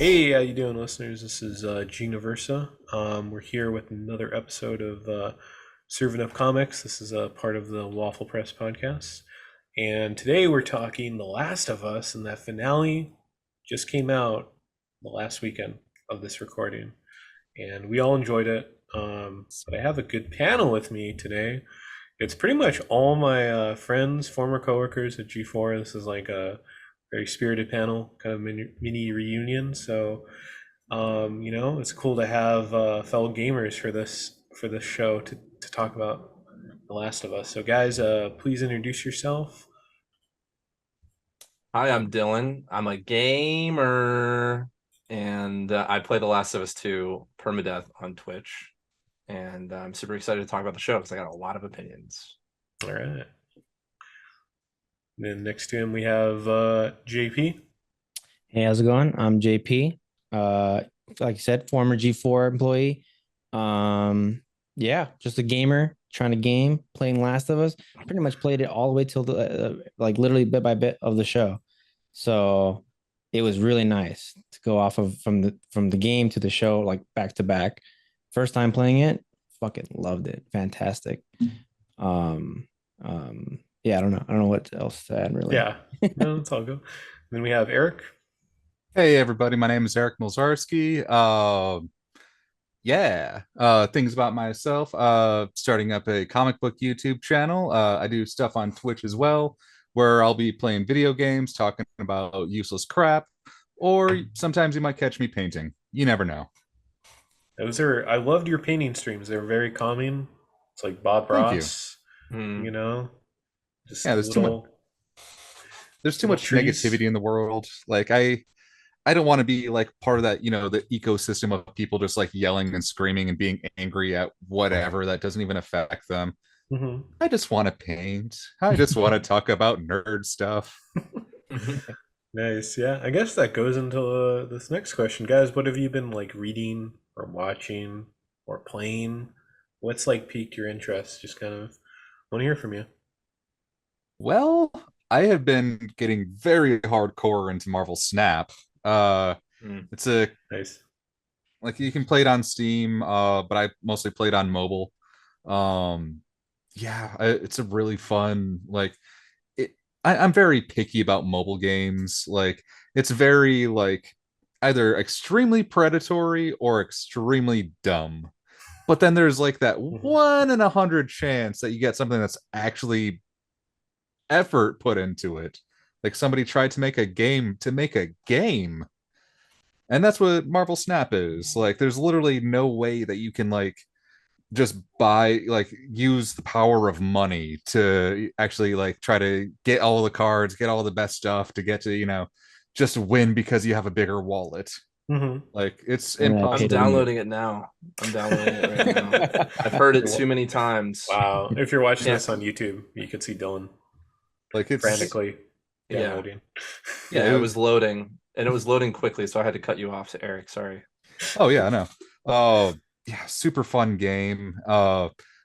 Hey, how you doing, listeners? This is Gina Versa. We're here with another episode of Serving Up Comics. This is a part of the Waffle Press podcast, and today we're talking The Last of Us, and that finale just came out the last weekend of this recording, and we all enjoyed it. But I have a good panel with me today. It's pretty much all my friends, former coworkers at G4. This is like a very spirited panel, kind of mini reunion. So, it's cool to have fellow gamers for this show to talk about The Last of Us. So, guys, please introduce yourself. Hi, I'm Dylan. I'm a gamer, and I play The Last of Us 2 permadeath on Twitch, and I'm super excited to talk about the show because I got a lot of opinions. All right. And then next to him we have JP. Hey, how's it going? I'm JP. Like you said, former G4 employee. Yeah, just a gamer trying to game, playing Last of Us. Pretty much played it all the way till the like literally bit by bit of the show. So it was really nice to go off of from the game to the show, like back to back. First time playing it, fucking loved it. Fantastic. Um, yeah, I don't know what else to add really. Yeah, no, it's all good. Then we have Eric. Hey everybody, my name is Eric Milzarski. Things about myself. Starting up a comic book YouTube channel. I do stuff on Twitch as well, where I'll be playing video games, talking about useless crap, or sometimes you might catch me painting. You never know. I loved your painting streams. They're very calming. It's like Bob Thank you. Ross, Hmm. you know, just Yeah, there's too little much trees. negativity in the world. I don't want to be like part of that, the ecosystem of people just like yelling and screaming and being angry at whatever that doesn't even affect them. Hmm. I just want to paint. I just want to talk about nerd stuff. Nice. Yeah, I guess that goes into this next question, guys. What have you been like reading or watching or playing? What's like piqued your interest? Just kind of want to hear from you. Well, I have been getting very hardcore into Marvel Snap. Hmm. It's a Nice. like you can play it on Steam, but I mostly played on mobile. Um, it's a really fun it. I'm very picky about mobile games. Like it's very like either extremely predatory or extremely dumb. But then there's like that Hmm. 1 in 100 chance that you get something that's actually effort put into it. Like somebody tried to make a game to make a game. And that's what Marvel Snap is. Like there's literally no way that you can like just buy like use the power of money to actually like try to get all the cards, get all the best stuff to get to, just win because you have a bigger wallet. Hmm. Like it's I'm Pay to impossible. win. downloading it now. I'm downloading it right now. I've heard it too many times. Wow. If you're watching Yeah, this on YouTube, you could see Dylan Like it's frantically yeah, downloading. yeah, yeah. It was loading, and it was loading quickly, so I had to cut you off, Eric. Sorry. oh yeah, I know. Oh yeah, super fun game.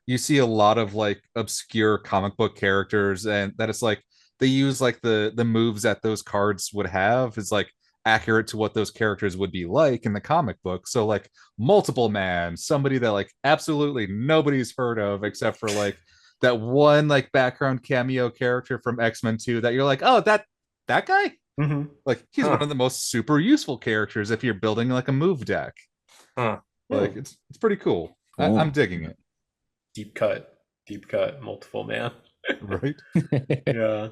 You see a lot of like obscure comic book characters, and that it's like they use like the moves that those cards would have is like accurate to what those characters would be like in the comic book. So like multiple man, somebody that like absolutely nobody's heard of except for like that one like background cameo character from X-Men 2 that you're like, oh, that guy? Hmm. Like he's one Huh? of the most super useful characters if you're building like a move deck. Huh? Like it's pretty cool. I'm Cool. digging it. Deep cut, multiple man. Right? Yeah.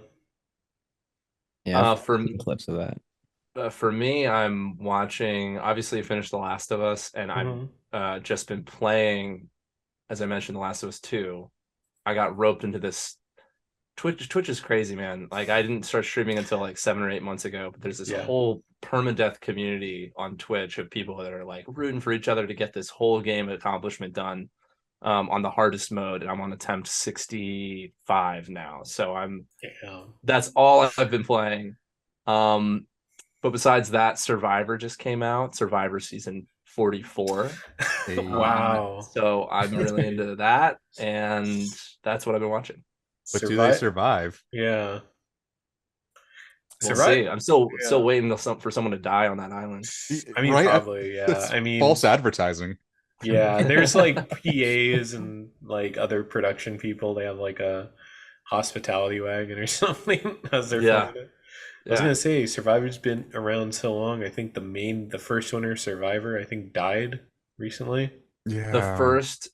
Yeah, Uh, I've for seen clips of that. for me, I'm watching. Obviously, I finished The Last of Us, and I've Hmm. just been playing. As I mentioned, The Last of Us 2. I got roped into this. Twitch is crazy, man. Like I didn't start streaming until like 7 or 8 months ago, but there's this Yeah. whole permadeath community on Twitch of people that are like rooting for each other to get this whole game accomplishment done on the hardest mode, and I'm on attempt 65 now. So Yeah. that's all I've been playing. Um, but besides that, Survivor just came out, Survivor season 44. Wow. So I'm really into that, and that's what I've been watching. But do they Survive. survive? Yeah. We'll Survive- see. I'm still yeah. waiting for someone to die on that island. I mean, Right? probably, yeah. That's I mean, false advertising. yeah, there's like PAs and like other production people. They have like a hospitality wagon or something as they're Yeah. flying it. I was Yeah. gonna say Survivor's been around so long. I think the first winner, Survivor, I think died recently. Yeah. The first,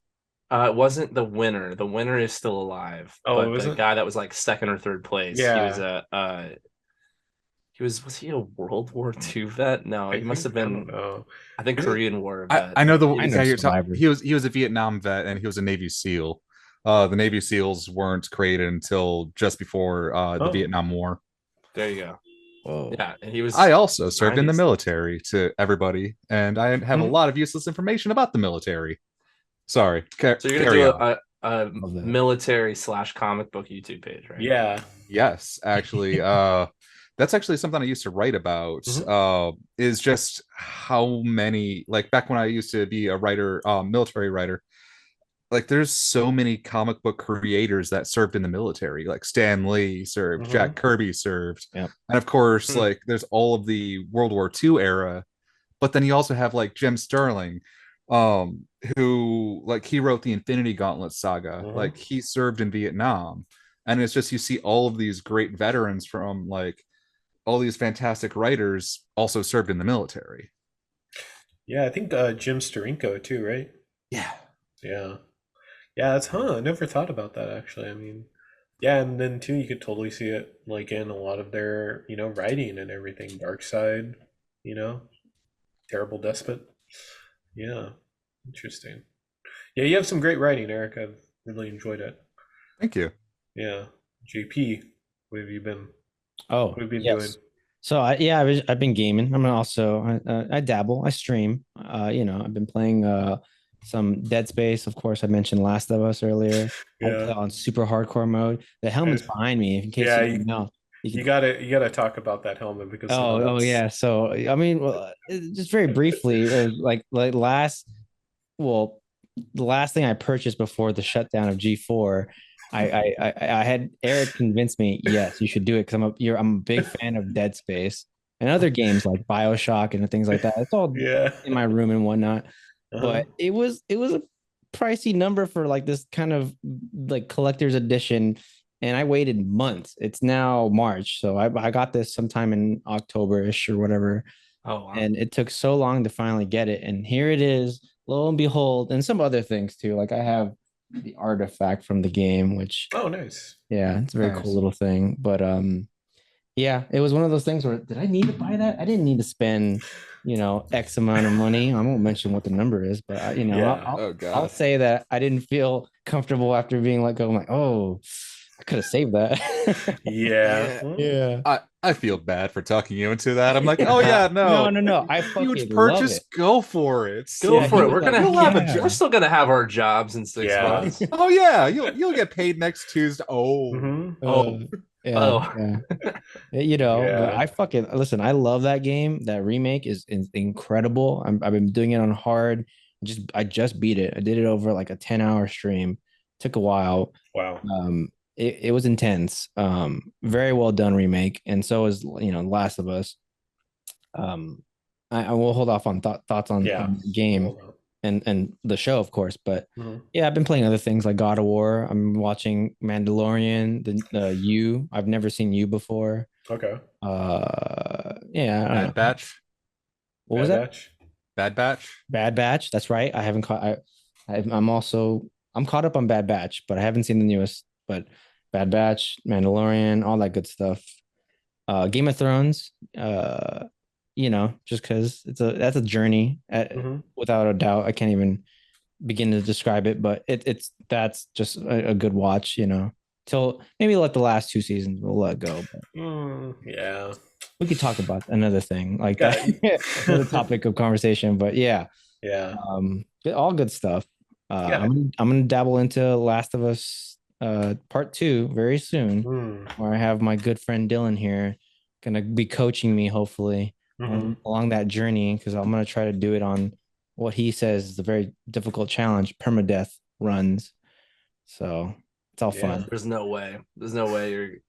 it wasn't the winner. The winner is still alive, Oh, but it the wasn't? guy that was like second or third place, he was Yeah. was he a World War II vet? No, he must have I don't been. know. I think Is it- Korean War I, vet. I know the I know guy you're talking. Survivor. He was a Vietnam vet and he was a Navy SEAL. The Navy SEALs weren't created until just before the Oh. Vietnam War. There you go. Whoa. Yeah, and he was. I also served in the 90s. military to everybody, and I have a Hmm. lot of useless information about the military. Sorry. So you're gonna carry do on. a Love that. military / comic book YouTube page, right? Yeah. Yes, actually, that's actually something I used to write about. Is just how many, like back when I used to be a writer, military writer. Like there's so many comic book creators that served in the military. Like Stan Lee served, Mhm. Jack Kirby served, Yep. and of course, Hmm. like there's all of the World War II era. But then you also have like Jim Sterling, who like he wrote the Infinity Gauntlet saga. Mhm. Like he served in Vietnam, and it's just you see all of these great veterans from like all these fantastic writers also served in the military. Yeah, I think Jim Steranko too, right? Yeah. Yeah. Yeah, that's I never thought about that actually. I mean, yeah, and then too you could totally see it like in a lot of their, writing and everything. Dark Side, you know, Terrible Despot. Yeah. Interesting. Yeah, you have some great writing, Eric. I've really enjoyed it. Thank you. Yeah. JP, what have you been Oh, what have you been yes. doing? So I've been gaming. I'm also I dabble. I stream. I've been playing some Dead Space. Of course, I mentioned Last of Us earlier. I play Yeah. on super hardcore mode. The helmet's Nice. behind me. In case Yeah, you didn't know, you You can. gotta talk about that helmet because Oh that's yeah. So I mean, well, just very briefly, it was like well, the last thing I purchased before the shutdown of G4, I had Eric convince me, yes, you should do it because I'm a big fan of Dead Space and other games like BioShock and things like that. It's all yeah. in my room and whatnot. Uh-huh. But it was a pricey number for like this kind of like collector's edition. And I waited months. It's now March. So I got this sometime in October-ish or whatever. Oh wow. And it took so long to finally get it. And here it is, lo and behold, and some other things too. Like I have the artifact from the game, which Oh, nice. yeah, it's a very Nice. cool little thing. But yeah, it was one of those things where did I need to buy that? I didn't need to spend, X amount of money. I won't mention what the number is, but Yeah. Oh I'll god. say that I didn't feel comfortable after being let go. I'm like, oh, I could have saved that. Yeah. Yeah. I feel bad for tucking you into that. I'm like, oh yeah, No, no. no. I Huge fucking love purchase, it. go for it. Go Yeah, for he it. was We're like, gonna yeah. we're still gonna have our jobs in 6 Yeah. months. Oh yeah, you'll get paid next Tuesday. Oh, Hmm. Oh. Yeah, Oh. yeah. But Yeah. I fucking listen. I love that game. That remake is incredible. I've been doing it on hard. I just beat it. I did it over like a 10-hour stream. Took a while. Wow. It was intense. Very well done remake, and so is Last of Us. I will hold off on thoughts on Yeah. the game Hold on. and the show, of course. But Mhm. yeah, I've been playing other things like God of War. I'm watching Mandalorian, the You. I've never seen You before. Okay. Yeah, I don't know. Bad Batch. What was Bad that? Batch? Bad Batch. Bad Batch. That's right. I haven't caught. I'm caught up on Bad Batch, but I haven't seen the newest. But Bad Batch, Mandalorian, all that good stuff. Game of Thrones. Just because that's a journey Mhm. without a doubt. I can't even begin to describe it, but that's just a good watch. Till maybe let the last 2 seasons we'll let go. But Yeah. we could talk about another thing like Got that, another topic of conversation. But yeah, Yeah. all good stuff. Yeah. I'm gonna dabble into Last of Us part 2 very soon, Mm. where I have my good friend Dylan here, gonna be coaching me hopefully Mhm. along that journey because I'm gonna try to do it on what he says is a very difficult challenge, permadeath runs. So It's all Yeah. fun. There's no way.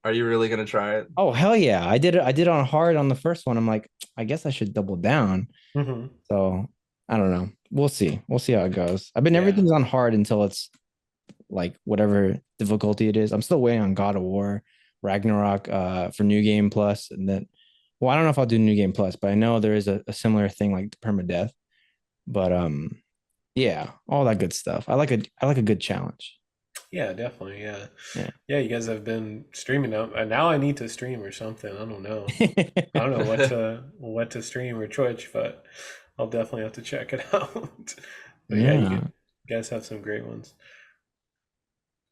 Are you really gonna try it? Oh hell yeah! I did it. I did on hard on the first one. I'm like, I guess I should double down. Hmm. So I don't know. We'll see. We'll see how it goes. I've been Yeah. everything's on hard until it's like whatever difficulty it is. I'm still waiting on God of War, Ragnarok, for New Game Plus, and then well, I don't know if I'll do New Game Plus, but I know there is a similar thing like permadeath. But yeah, all that good stuff. I like a good challenge. Yeah, definitely. Yeah. Yeah. Yeah, you guys have been streaming now. And now I need to stream or something. I don't know. I don't know what to stream or Twitch, but I'll definitely have to check it out. But yeah, Yeah, guys have some great ones.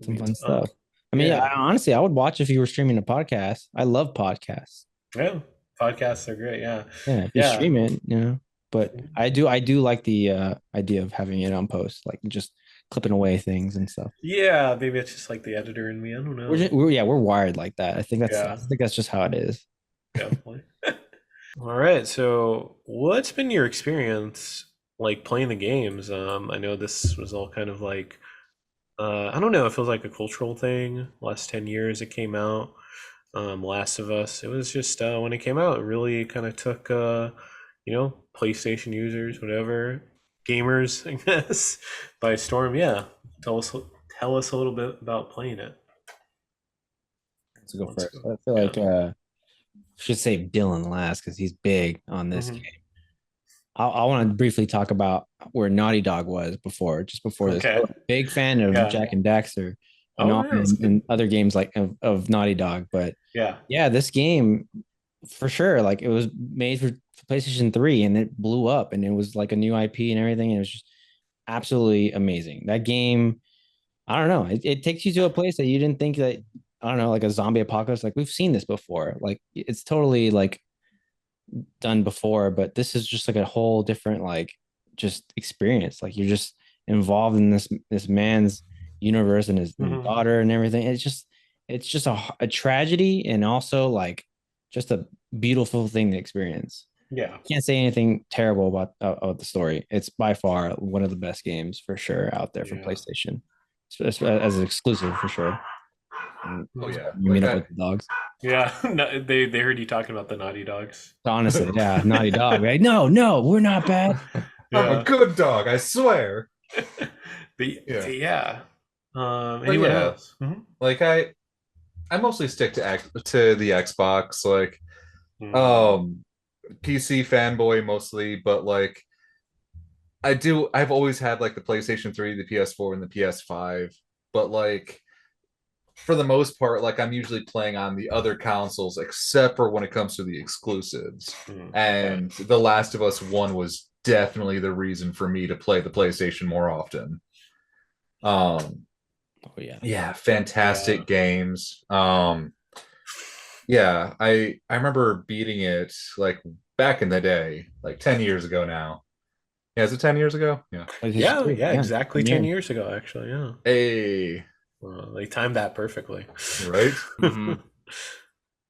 some fun stuff. I mean, yeah. honestly, I would watch if you were streaming a podcast. I love podcasts. Yeah, podcasts are great. Yeah. Yeah, if you Yeah. stream it, you know. But I do like the idea of having it on post, like just clipping away things and stuff. Yeah, maybe it's just like the editor in me. I don't know. We're wired like that. I think Yeah. that's just how it is. Definitely. All right. So, what's been your experience like playing the games? I know this was all kind of like, I don't know, it feels like a cultural thing. Last 10 years it came out. Last of Us. It was just when it came out, it really kind of took, PlayStation users, whatever, gamers, I guess, by storm. Yeah. Tell us a little bit about playing it. Let's go Let's first. go. I feel Yeah. like should save Dylan last because he's big on this Mhm. game. I want to briefly talk about where Naughty Dog was just before this. Okay. Big fan of Yeah. Jak and Daxter and, Oh, yeah, that's good. and other games like of Naughty Dog. But Yeah. yeah, this game for sure, like it was made for PlayStation 3 and it blew up and it was like a new IP and everything. And it was just absolutely amazing. That game, I don't know, it takes you to a place that you didn't think that, I don't know, like a zombie apocalypse. Like we've seen this before. Like it's totally like done before, but this is just like a whole different like just experience. Like you're just involved in this man's universe and his Mhm. daughter and everything. It's just a tragedy and also like just a beautiful thing to experience. Yeah. Can't say anything terrible about the story. It's by far one of the best games for sure out there for Yeah. PlayStation, as an exclusive for sure. And Oh yeah, you meet like up with the dogs. Yeah. No, they heard you talking about the Naughty Dogs. Honestly, yeah, Naughty Dog. Right? No, we're not bad. I'm a good dog, I swear. Yeah. Anyone yeah. else? Mhm. Like I mostly stick to the Xbox, like Mhm. PC fanboy mostly, but like I've always had like the PlayStation 3, the PS4, and the PS5, but like for the most part, like I'm usually playing on the other consoles, except for when it comes to the exclusives. Okay. And The Last of Us 1 was definitely the reason for me to play the PlayStation more often. Oh yeah. Yeah, fantastic games. Yeah, I remember beating it like back in the day, like 10 years ago now. Yeah, is it 10 years ago? Yeah. Yeah, exactly 10 Yeah. years ago, actually. Yeah. Hey, Well, they timed that perfectly. right? Mhm.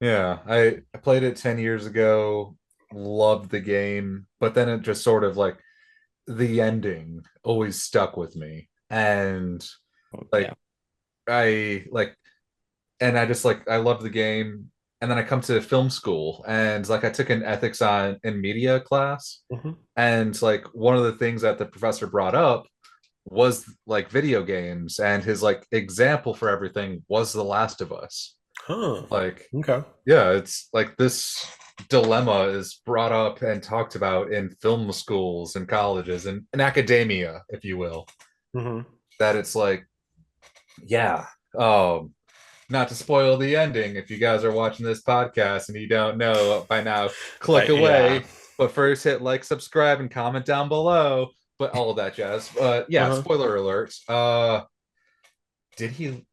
Yeah, I played it 10 years ago, loved the game, but then it just sort of like the ending always stuck with me. And like Yeah. I like and I just like I love the game. And then I come to film school and like I took an ethics in media class. Mhm. And like one of the things that the professor brought up was like video games, and his like example for everything was The Last of Us. Huh. Like, Okay. yeah, it's like this dilemma is brought up and talked about in film schools and colleges and in academia, if you will. Hmm. That it's like, yeah, not to spoil the ending if you guys are watching this podcast and you don't know by now, click away. Yeah. But first hit like, subscribe, and comment down below. But all of that jazz. Yeah, spoiler alert. Did he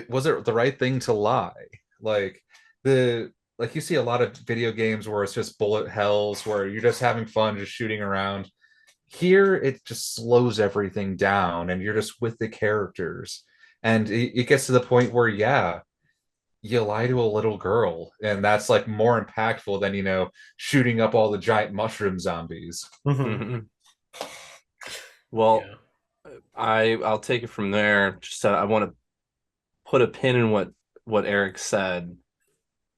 was it the right thing to lie? Like you see a lot of video games where it's just bullet hells where you're just having fun, just shooting around. Here it just slows everything down and you're just with the characters. And it gets to the point where, yeah, you lie to a little girl, and that's like more impactful than, shooting up all the giant mushroom zombies. Mhm. Well, Yeah. I'll take it from there. Just I want to put a pin in what Eric said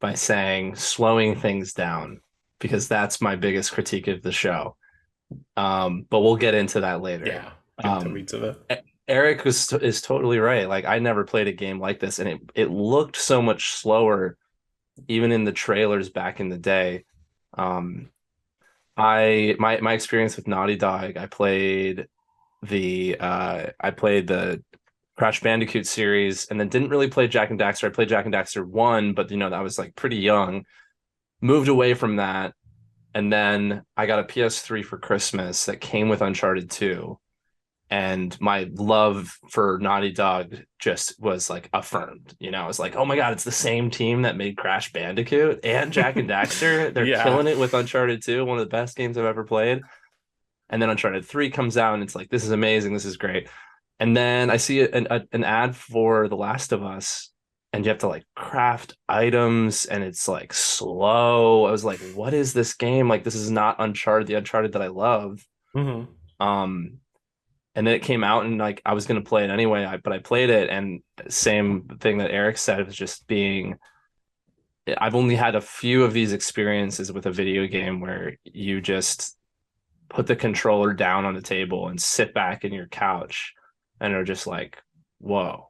by saying slowing things down, because that's my biggest critique of the show. But we'll get into that later. Yeah, get into the Um, weeds of it. Eric is totally right. Like, I never played a game like this, and it looked so much slower, even in the trailers back in the day. My experience with Naughty Dog, I played the Crash Bandicoot series, and then didn't really play Jak and Daxter. I played Jak and Daxter 1, but that was like pretty young. Moved away from that, and then I got a PS3 for Christmas that came with Uncharted 2. And my love for Naughty Dog just was like affirmed. I was like, oh my God, it's the same team that made Crash Bandicoot and Jak and Daxter. They're Yeah. killing it with Uncharted 2, one of the best games I've ever played. And then Uncharted 3 comes out, and it's like, this is amazing. This is great. And then I see an ad for The Last of Us, and you have to like craft items, and it's like slow. I was like, what is this game? Like, this is not Uncharted, the Uncharted that I love. Mm-hmm. And then it came out, and like I was gonna play it anyway, but I played it, and same thing that Eric said, it was just being. I've only had a few of these experiences with a video game where you just put the controller down on the table and sit back in your couch, and are just like, whoa.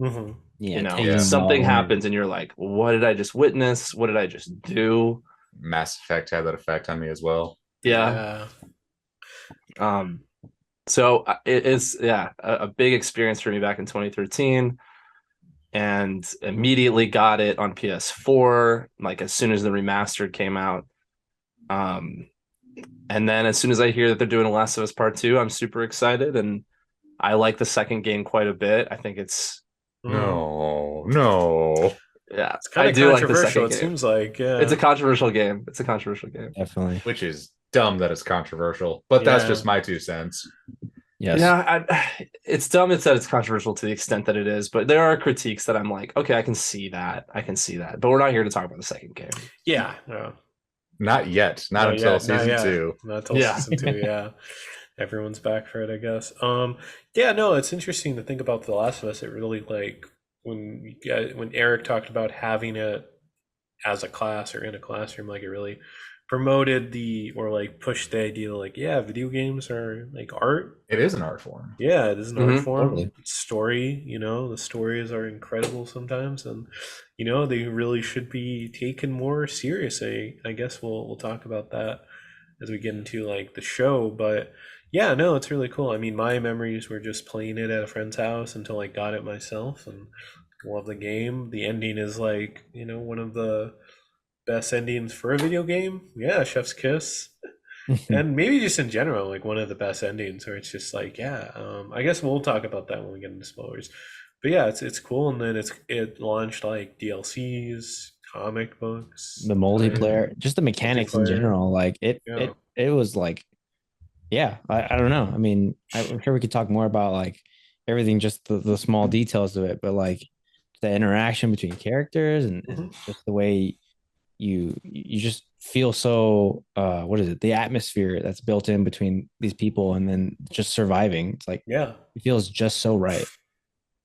Mm-hmm. Yeah, Something happens, and you're like, what did I just witness? What did I just do? Mass Effect had that effect on me as well. Yeah. So it is, a big experience for me back in 2013, and immediately got it on PS4, like as soon as the remastered came out. And then as soon as I hear that they're doing Last of Us Part 2, I'm super excited, and I like the second game quite a bit. I think it's No. It's kind I of do like the controversial. second It game. seems like, yeah. It's a controversial game. Definitely. Which is dumb that it's controversial, but that's Yeah. just my 2 cents. Yes. Yeah, it's dumb that it's controversial to the extent that it is, but there are critiques that I'm like, okay, I can see that. But we're not here to talk about the second game. Yeah. No. Not yet. Not until season 2. Not until Yeah. season 2. Yeah. Everyone's back for it, I guess. Yeah, no, it's interesting to think about The Last of Us. It really, like, when Eric talked about having it as a class or in a classroom, like, it really promoted or like pushed the idea, like, yeah, video games are like art. It is an art form. Yeah, it is an art form. Totally. Story, the stories are incredible sometimes, and they really should be taken more seriously. I guess we'll talk about that as we get into like the show, but yeah, no, it's really cool. I mean, my memories were just playing it at a friend's house until I got it myself, and love the game. The ending is like, one of the best endings for a video game. Yeah, Chef's Kiss. And maybe just in general, like one of the best endings where it's just like, yeah, I guess we'll talk about that when we get into spoilers. But yeah, it's cool. And then it launched like DLCs, comic books, The multiplayer, just the mechanics in general. Like it was like, yeah, I don't know. I mean, I'm sure we could talk more about like everything, just the small details of it, but like the interaction between characters and just the way you just feel so what is it, the atmosphere that's built in between these people, and then just surviving, it's like, yeah, it feels just so right.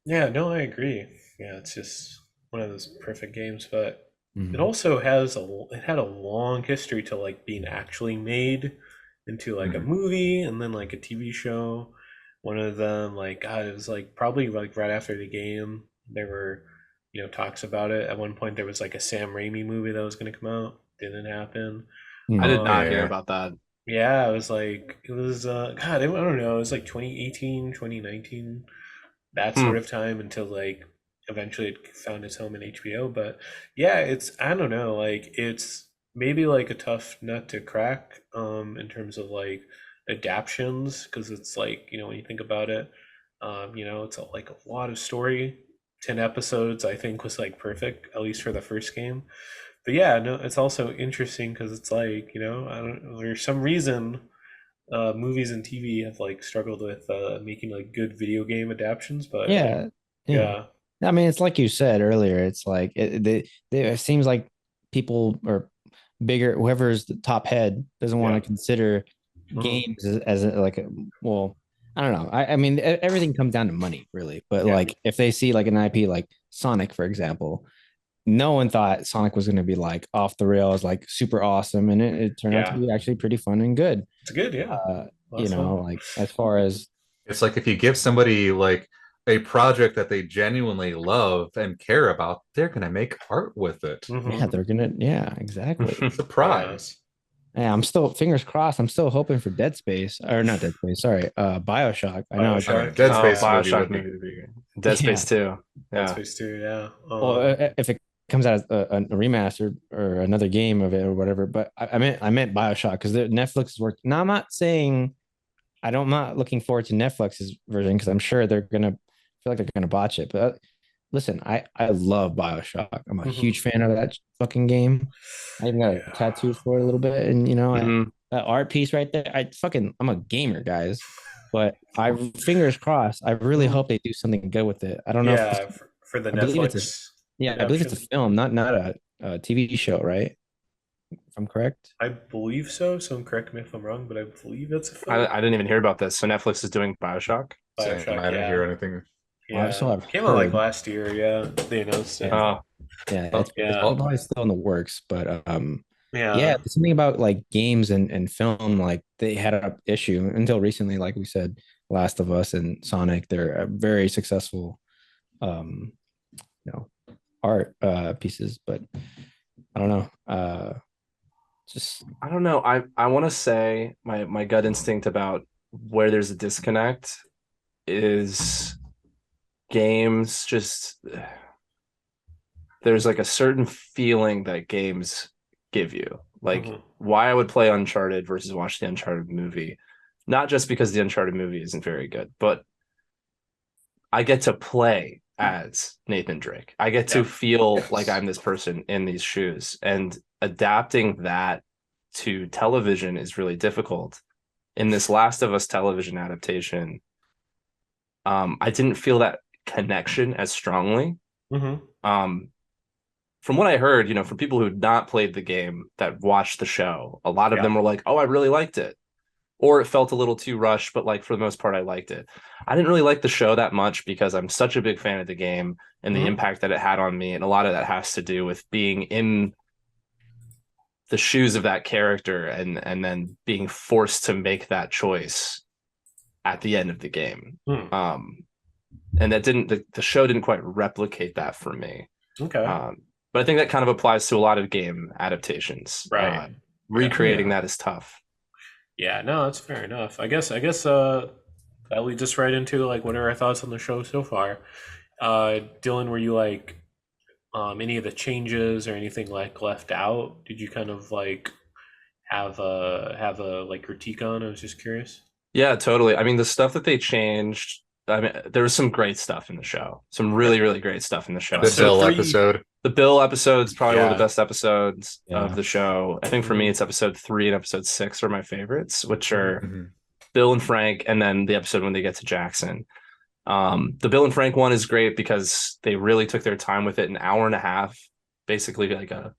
Yeah, no, I agree. Yeah, it's just one of those perfect games, but it also had a long history to like being actually made into like a movie and then like a TV show. One of them, like, God, it was like probably like right after the game, there were talks about it. At one point there was like a Sam Raimi movie that was going to come out. Didn't happen. I did not hear about that. Yeah, it was God, I don't know, it was like 2018, 2019, that sort of time, until like eventually it found its home in HBO. But yeah, I don't know, like it's maybe like a tough nut to crack in terms of like adaptions, because it's like, when you think about it, it's like a lot of story. 10 episodes I think was like perfect, at least for the first game. But yeah, no, it's also interesting because it's like, I don't, there's some reason movies and TV have like struggled with making like good video game adaptions. But yeah. I mean, it's like you said earlier, it's like it seems like people or bigger, whoever's the top head doesn't want to consider games as like well, I don't know. I mean, everything comes down to money, really. But Yeah. like, if they see like an IP like Sonic, for example, no one thought Sonic was going to be like off the rails, like super awesome, and it turned out to Yeah. be actually pretty fun and good. It's good, yeah. You Lots of know, fun. like as far as It's like if you give somebody like a project that they genuinely love and care about, they're gonna make art with it. yeah, they're gonna exactly. Surprise. Yeah, I'm still fingers crossed. I'm still hoping for Dead Space or not Dead Space. Sorry, BioShock. I know. BioShock. I mean, Dead Oh, Space yeah. movie Bioshock would be movie would be good. Dead Yeah. Space 2. Dead Yeah. Space 2, yeah. Well, if it comes out as a remaster or another game of it or whatever, but I meant BioShock because Netflix is working. Now I'm not saying I'm not looking forward to Netflix's version because I'm sure they're gonna feel like they're gonna botch it. But listen, I love BioShock. I'm a huge fan of that fucking game. I even got a tattoo for it a little bit, and Mhm. that art piece right there. I'm a gamer, guys. But I fingers crossed. I really hope they do something good with it. I don't know if Yeah, for the I believe it's a Netflix I believe it's a adaptation. film, not a TV show, right? If I'm correct. I believe so. Someone correct me if I'm wrong, but I believe it's a I film. didn't even hear about this. So Netflix is doing Bioshock. Same. BioShock, I didn't yeah. hear anything. Yeah. So I've Came out like heard. last year, yeah. They announced it. Oh, Yeah, Oh, it's Yeah. probably still in the works, but Yeah. yeah, something about like games and film, like they had an issue until recently, like we said, Last of Us and Sonic, they're very successful um you know art pieces, but I don't know. Just I don't know. I want to say my gut instinct about where there's a disconnect is games just there's like a certain feeling that games give you. Like Mhm. why I would play Uncharted versus watch the Uncharted movie. Not just because the Uncharted movie isn't very good, but I get to play as Nathan Drake. I get to Yep. feel Yes. like I'm this person in these shoes. And adapting that to television is really difficult. In this Last of Us television adaptation, I didn't feel that connection as strongly. Mhm. From what I heard, from people who had not played the game that watched the show, a lot of Yeah. them were like, "Oh, I really liked it," or it felt a little too rushed, but like for the most part, I liked it. I didn't really like the show that much because I'm such a big fan of the game and the Mhm. impact that it had on me, and a lot of that has to do with being in the shoes of that character and then being forced to make that choice at the end of the game. Hmm. And that didn't the show didn't quite replicate that for me. Okay. But I think that kind of applies to a lot of game adaptations. Right. Recreating Yeah. that is tough. Yeah, no, that's fair enough. I guess that leads us right into like what are our thoughts on the show so far. Dylan, were you like any of the changes or anything like left out? Did you kind of like have a like critique on? I was just curious. Yeah, totally. I mean, the stuff that they changed, I mean, there was some great stuff in the show. Some really, really great stuff in the show. The Episode Dill 3. episode. The Bill episode's probably one of Yeah. the best episodes Yeah. of the show. I think for me, Mhm. it's episode 3 and episode 6 are my favorites, which are Mhm. Bill and Frank, and then the episode when they get to Jackson. The Bill and Frank one is great because they really took their time with it, an hour and a half, basically like a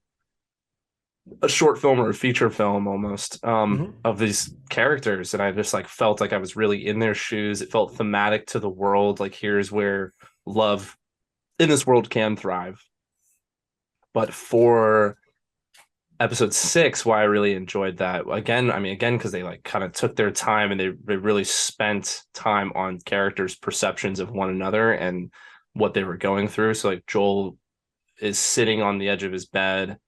short film or a feature film almost Mhm. of these characters, and I just like felt like I was really in their shoes. It felt thematic to the world, like here's where love in this world can thrive. But for episode 6, why I really enjoyed that again because they like kind of took their time and they really spent time on characters' perceptions of one another and what they were going through. So like Joel is sitting on the edge of his bed,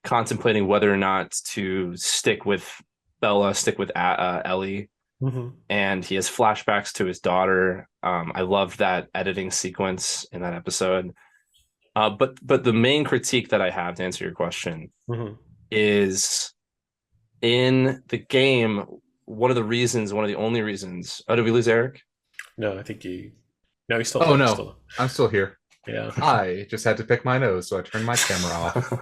contemplating whether or not to stick with Bella, stick with Ellie, Mhm. and he has flashbacks to his daughter. I love that editing sequence in that episode. But the main critique that I have to answer your question Mhm. is in the game, one of the only reasons. Oh, did we lose Eric? No, I think no, he's still Oh there, no, still. I'm still here. Yeah. I just had to pick my nose, so I turned my camera off.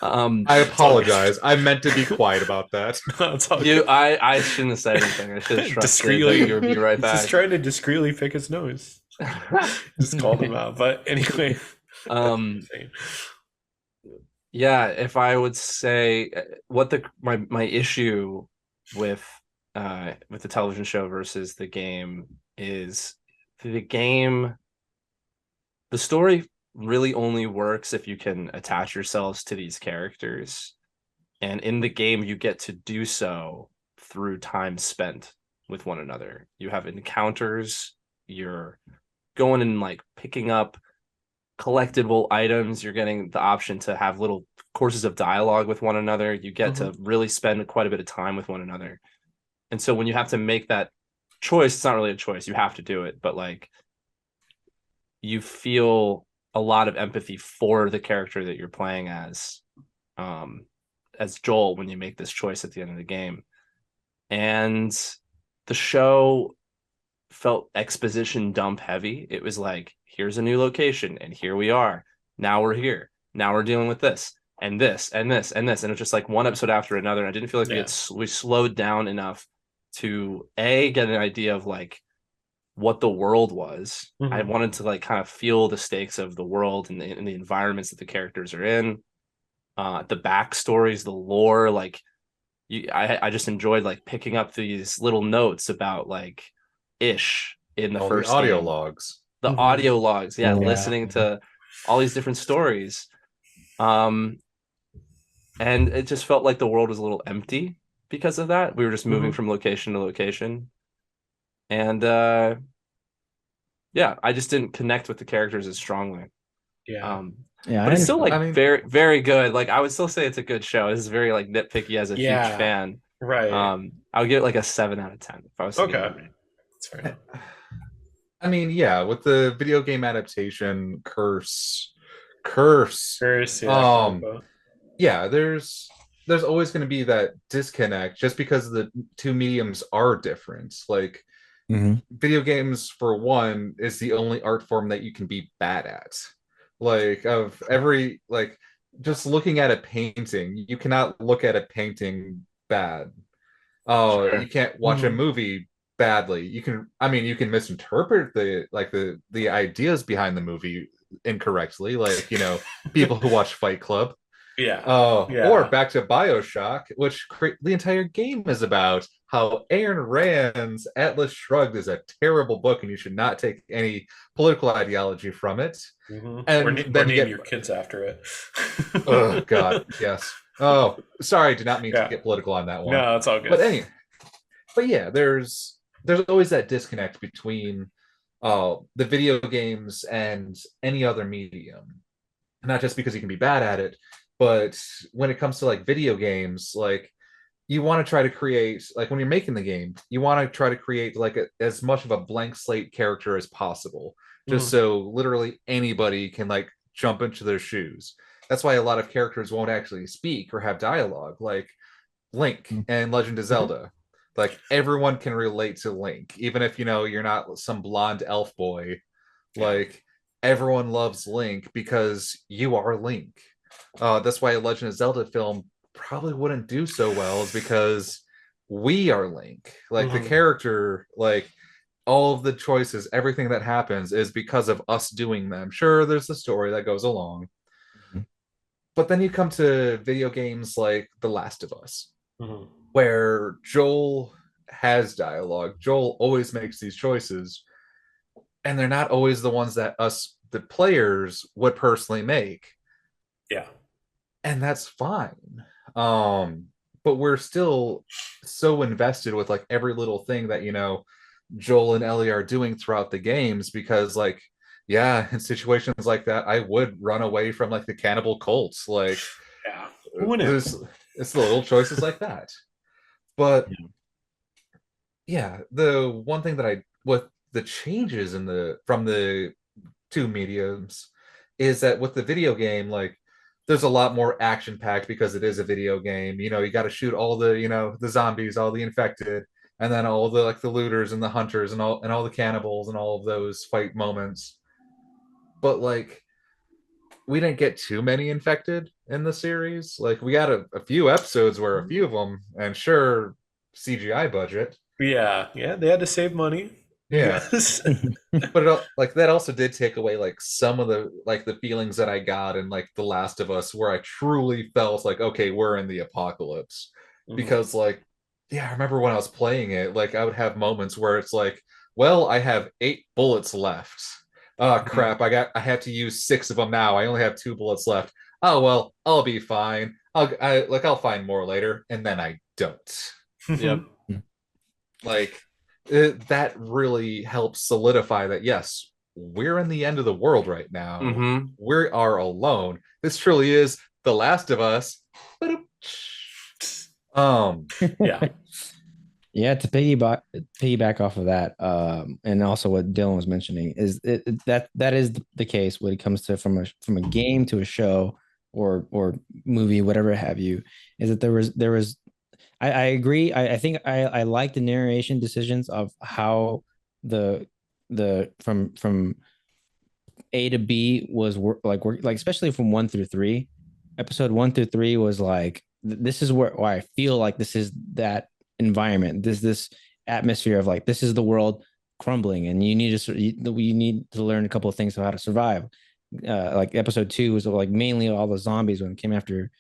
I apologize. I meant to be quiet about that. It's all You, good. I shouldn't have said anything. I should have trusted that Discreetly, you would be right he's back. just trying to discreetly pick his nose. Just called him out. But anyway, um, yeah, if I would say what my issue with the television show versus the game is the game. The story really only works if you can attach yourselves to these characters. And in the game, you get to do so through time spent with one another. You have encounters, you're going and like picking up collectible items, you're getting the option to have little courses of dialogue with one another. You get to really spend quite a bit of time with one another. And so when you have to make that choice, it's not really a choice, you have to do it, but like you feel a lot of empathy for the character that you're playing as Joel when you make this choice at the end of the game. And the show felt exposition dump heavy. It was like, here's a new location and here we are. Now we're here. Now we're dealing with this and this and this and this. And it's just like one episode after another. And I didn't feel like we slowed down enough to get an idea of like what the world was. I wanted to like kind of feel the stakes of the world and the environments that the characters are in. The backstories, the lore, like I just enjoyed like picking up these little notes about like Ish in the first audio game. logs. The audio logs, listening to all these different stories. And it just felt like the world was a little empty because of that. We were just moving from location to location. And I just didn't connect with the characters as strongly. But it's still like very, very good. Like I would still say it's a good show. This is very like nitpicky as a huge fan. Right. I would give it like a 7 out of 10 if I was okay. That's fair enough. I mean, yeah, with the video game adaptation curse. Yeah, there's always going to be that disconnect just because the two mediums are different. Like video games, for one, is the only art form that you can be bad at. Like of every, like just looking at a painting, you cannot look at a painting bad. You can't watch a movie badly. You can misinterpret the ideas behind the movie incorrectly, like, you know, people who watch Fight Club. Or back to BioShock, which the entire game is about how Ayn Rand's Atlas Shrugged is a terrible book and you should not take any political ideology from it. And then name your kids after it. Oh God, yes. Oh, sorry, did not mean to get political on that one. No, it's all good. But yeah, there's always that disconnect between the video games and any other medium. Not just because you can be bad at it, but when it comes to like video games, like you want to try to create, like when you're making the game, you want to try to create like as much of a blank slate character as possible, just so literally anybody can like jump into their shoes. That's why a lot of characters won't actually speak or have dialogue, like Link and Legend of Zelda. Like everyone can relate to Link, even if, you know, you're not some blonde elf boy. Like everyone loves Link because you are Link. That's why a Legend of Zelda film probably wouldn't do so well, is because we are Link. Like the character, like all of the choices, everything that happens is because of us doing them. Sure, there's the story that goes along. But then you come to video games like The Last of Us, where Joel has dialogue. Joel always makes these choices, and they're not always the ones that us, the players, would personally make. And that's fine. But we're still so invested with like every little thing that, you know, Joel and Ellie are doing throughout the games, because like, yeah, in situations like that, I would run away from like the cannibal cults. Like, it's the little choices like that. But yeah, the one thing that with the changes from the two mediums is that with the video game, like there's a lot more action packed because it is a video game. You know, you got to shoot all the, you know, the zombies, all the infected, and then all the like the looters and the hunters and all the cannibals and all of those fight moments. But like we didn't get too many infected in the series. Like we got a few episodes where a few of them, and sure, CGI budget. They had to save money. But like that also did take away like some of the feelings that I got in like The Last of Us, where I truly felt like, okay, we're in the apocalypse. Because like yeah, I remember when I was playing it, like I would have moments where it's like, well, I have 8 bullets left. Oh Mhm. crap, I had to use 6 of them now. I only have 2 bullets left. Oh well, I'll be fine. I'll find more later, and then I don't. Yep. Like that really helps solidify that yes, we're in the end of the world right now. Mm-hmm. We are alone. This truly is The Last of Us. Um, Yeah. Yeah, to piggyback off of that, and also what Dylan was mentioning is that is the case when it comes to from a game to a show or movie, whatever have you, is that there was I agree. I think I like the narration decisions of how the from A to B was like especially from 1 through 3. Episode 1 through 3 was like this is where I feel like this is that environment. This atmosphere of like this is the world crumbling, and you need to learn a couple of things about how to survive. Like episode 2 was like mainly all the zombies when it came after.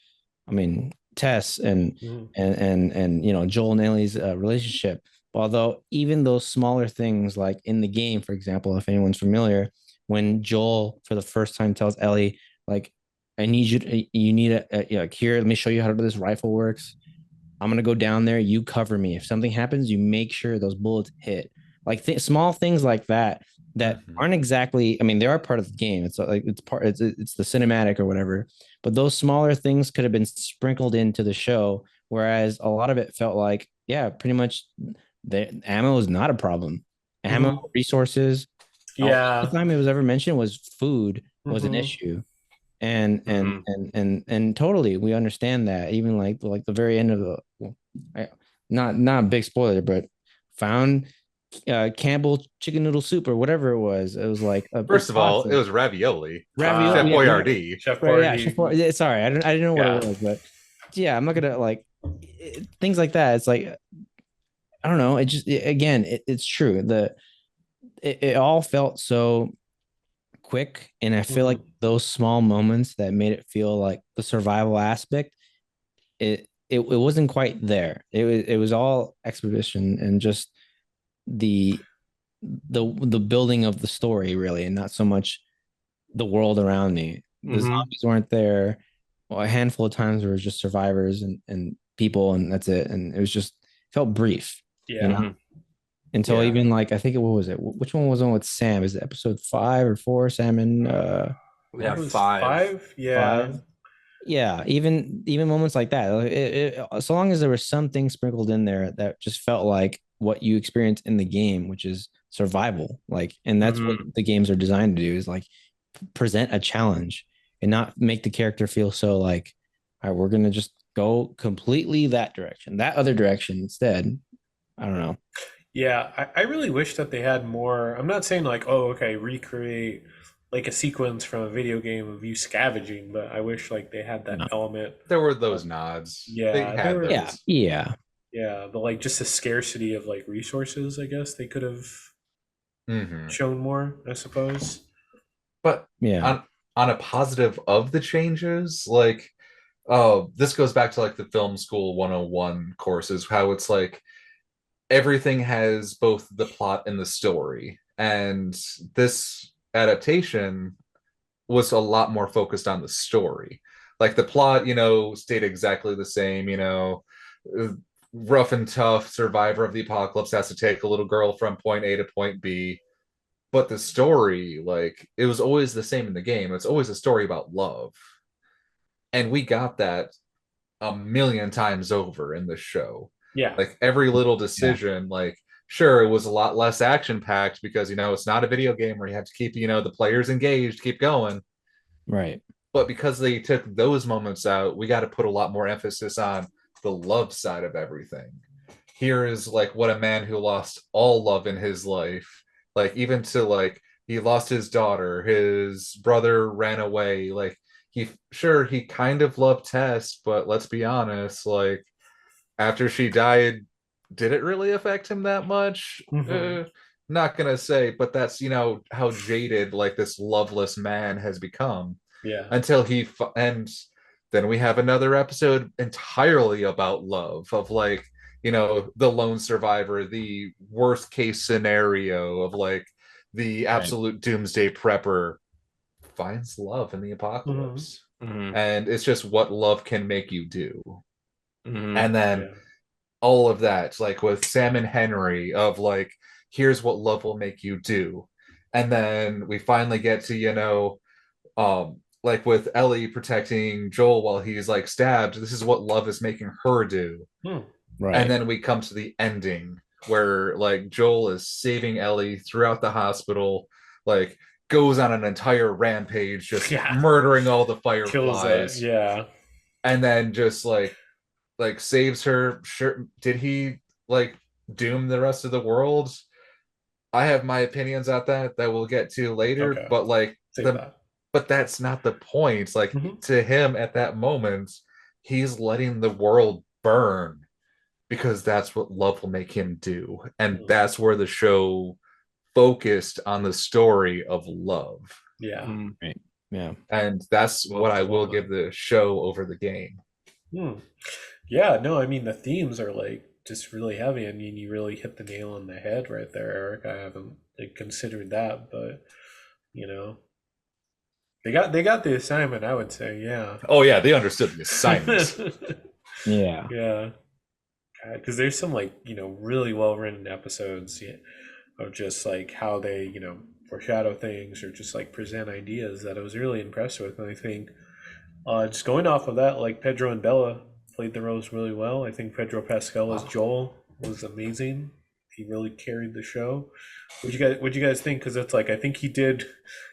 I mean Tess Mhm. and Joel and Ellie's relationship. Although even those smaller things, like in the game, for example, if anyone's familiar, when Joel for the first time tells Ellie, like, "I need you need like here, let me show you how this rifle works. I'm gonna go down there. You cover me. If something happens, you make sure those bullets hit." Like small things like that that mhm. aren't exactly. I mean, they are part of the game. It's like it's part. It's the cinematic or whatever. But those smaller things could have been sprinkled into the show, whereas a lot of it felt like, yeah, pretty much the ammo is not a problem. Ammo, Mhm. resources. The only Yeah. time it was ever mentioned was food was an Mhm. issue, and and Mm-hmm. and and and totally we understand that. Even like the very end of the well, not a big spoiler, but found Campbell chicken noodle soup or whatever it was like a First of all, it toxic was ravioli. Chef ravioli. Yeah, Boyardee. Chef right. Yeah, Boyardee. sorry, I didn't know what it Yeah. was, but yeah, I'm not gonna like things like that. It's like I don't know. It just again, it's true. It all felt so quick, and I feel like Mhm. those small moments that made it feel like the survival aspect, it wasn't quite there. It was all exposition and just the the building of the story really, and not so much the world around me. The Mm-hmm. zombies weren't there. Well, a handful of times there was just survivors and people, and that's it. And it was just felt brief, you know. Yeah. Mm-hmm. Until Yeah. even like I think what was it? Which one was the one with Sam? Is it episode 5 or 4? Sam and We It have was 5. 5. Yeah. 5. Yeah, even moments like that, like, so long as there was something sprinkled in there that just felt like what you experience in the game, which is survival. Like, and that's what Mm-hmm. the games are designed to do, is like present a challenge and not make the character feel so like, all right, we're gonna just go completely that direction, that other direction instead. I don't know. Yeah. I really wish that they had more. I'm not saying like, oh, okay, recreate like a sequence from a video game of you scavenging, but I wish like they had that No. element. There were Uh, those nods. They yeah. There had were. Yeah, those. yeah, Yeah. But like just the scarcity of like resources, I guess they could have Hmm. shown more, I suppose. But yeah. on a positive of the changes, like oh, this goes back to like the film school 101 courses, how it's like everything has both the plot and the story. And this adaptation was a lot more focused on the story. Like the plot, stayed exactly the same, rough and tough survivor of the apocalypse has to take a little girl from point A to point B. But the story, like, it was always the same in the game. It's always a story about love. And we got that a million times over in this show. Yeah. Like every little Yeah. decision, like sure, it was a lot less action packed because it's not a video game where you have to keep the players engaged, keep going. Right. But because they took those moments out, we got to put a lot more emphasis on the love side of everything. Here is like what a man who lost all love in his life, like even to like he lost his daughter, his brother ran away, like he kind of loved Tess, but let's be honest, like after she died, did it really affect him that much? Hmm. Not gonna say, but that's how jaded like this loveless man has become Yeah. until and then we have another episode entirely about love of like the lone survivor, the worst case scenario of like the absolute doomsday prepper finds love in the apocalypse. Mhm. And it's just what love can make you do. Mhm. And then Yeah. all of that, like with Sam and Henry, of like, here's what love will make you do. And then we finally get to, like with Ellie protecting Joel while he's like stabbed, this is what love is making her do. Hmm. And Right. then we come to the ending where like Joel is saving Ellie throughout the hospital, like goes on an entire rampage, just Yeah. murdering all the Kills that. fireflies, Yeah. and then just like saves her. Sure, did he like doom the rest of the world? I have my opinions on that we'll get to later, Okay. but like Save that. but that's not the point. Like Mhm. to him at that moment, he's letting the world burn because that's what love will make him do. And Mhm. that's where the show focused on the story of love. Yeah. Mhm. Yeah. And that's Well, what I will well give done. the show over the game. Hmm. Yeah, no, I mean the themes are like just really heavy. I mean, you really hit the nail on the head right there, Eric. I haven't like considered that, but you know, they got the assignment, I would say. Yeah. Oh yeah, they understood the assignment. Yeah. Yeah. Because there's some like, really well written episodes of just like how they, foreshadow things or just like present ideas that I was really impressed with. And I think just going off of that, like Pedro and Bella played the roles really well. I think Pedro Pascal as Joel was amazing. He really carried the show. What you guys think? Because it's like I think he did.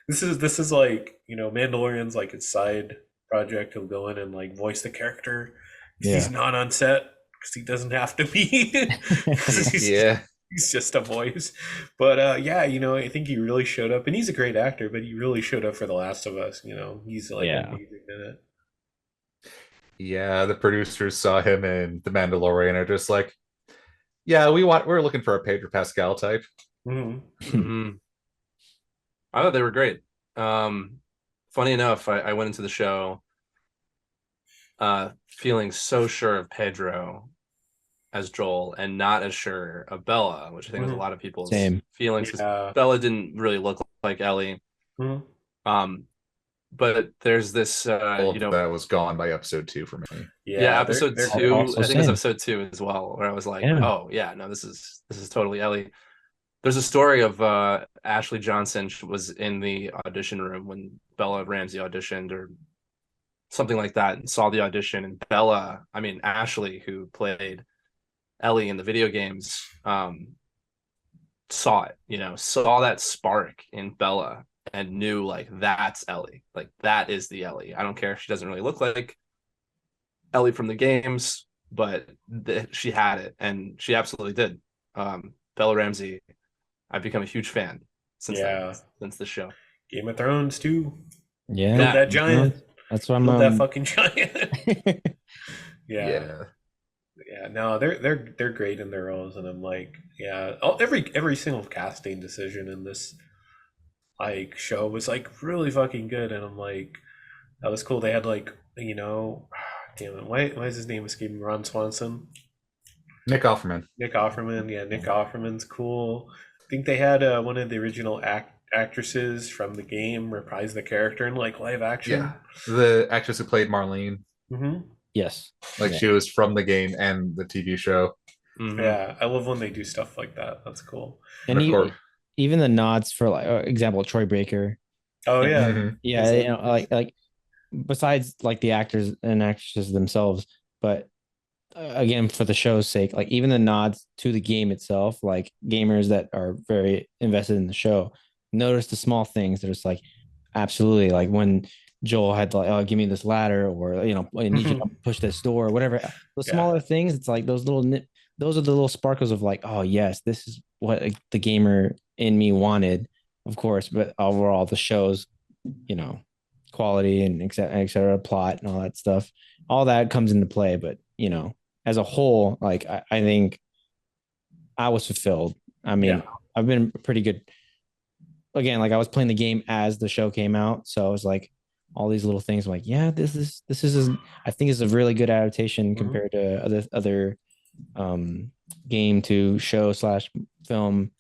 This is like Mandalorian's like his side project. He'll go in and like voice the character because he's not on set because he doesn't have to be. 'Cause Yeah. he's just a voice. But yeah, I think he really showed up, and he's a great actor. But he really showed up for The Last of Us. He's like Yeah. amazing in it. Yeah, the producers saw him in The Mandalorian and are just like, yeah, we're looking for a Pedro Pascal type. Mhm. Mhm. I thought they were great. Funny enough, I went into the show feeling so sure of Pedro as Joel and not as sure of Bella, which I think was a Mhm. lot of people's Same. feelings because Yeah. Bella didn't really look like Ellie. Mhm. But there's this All of that was gone by episode 2 for me. yeah, they're episode great. two, Also I think it's same. episode 2 as well, where I was like, Yeah. oh yeah, no, this is totally Ellie. There's a story of Ashley Johnson was in the audition room when Bella Ramsey auditioned or something like that and saw the audition, and Ashley, who played Ellie in the video games, saw it, saw that spark in Bella and knew like that's Ellie. Like that is the Ellie. I don't care if she doesn't really look like Ellie from the games, but she had it and she absolutely did. Bella Ramsey, I've become a huge fan since Yeah. since the show. Game of Thrones too. Yeah. Build that giant. That's what I'm Build that fucking giant. Yeah. Yeah. Yeah. No, they're great in their roles, and I'm like, yeah. Every single casting decision in this like show was like really fucking good, and I'm like, that was cool. They had like, damn it, why is his name escaping? Ron Swanson. Nick Offerman. Nick Offerman, yeah, Nick Offerman's cool. I think they had one of the original actresses from the game reprise the character in like live action. Yeah. The actress who played Marlene. Mm-hmm. Yes. Like she was from the game and the TV show. Mhm. Yeah, I love when they do stuff like that. That's cool. And Of course. even the nods for like example Troy Baker. Oh yeah, Mhm. Yeah, like besides like the actors and actresses themselves, but again for the show's sake, like even the nods to the game itself, like gamers that are very invested in the show notice the small things that it's like absolutely like when Joel had to like, oh, give me this ladder, or I need you to push this door, or whatever. The smaller things, it's like those those are the little sparkles of like, oh yes, this is what the gamer in me wanted, of course. But overall, the show's quality and et cetera, plot and all that stuff, all that comes into play. But as a whole, like I think I was fulfilled. I mean, I've been pretty good. Again, like I was playing the game as the show came out, so I was like all these little things. I'm like, yeah, this is I think it's a really good adaptation compared to other game to show slash film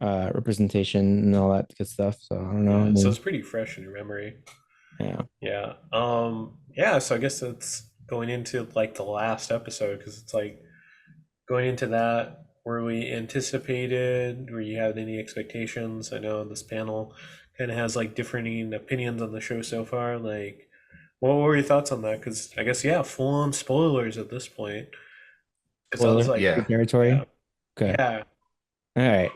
representation and all that good stuff. So I don't know. Yeah, so it's pretty fresh in your memory. Yeah. Yeah. Yeah, so I guess that's going into like the last episode because it's like going into that, were we anticipated? Were you had any expectations? I know this panel kind of has like differing opinions on the show so far. Like, what were your thoughts on that? Because I guess yeah, full on spoilers at this point. Because I was Spoiler like, Yeah. territory. yeah, Okay. yeah, All right.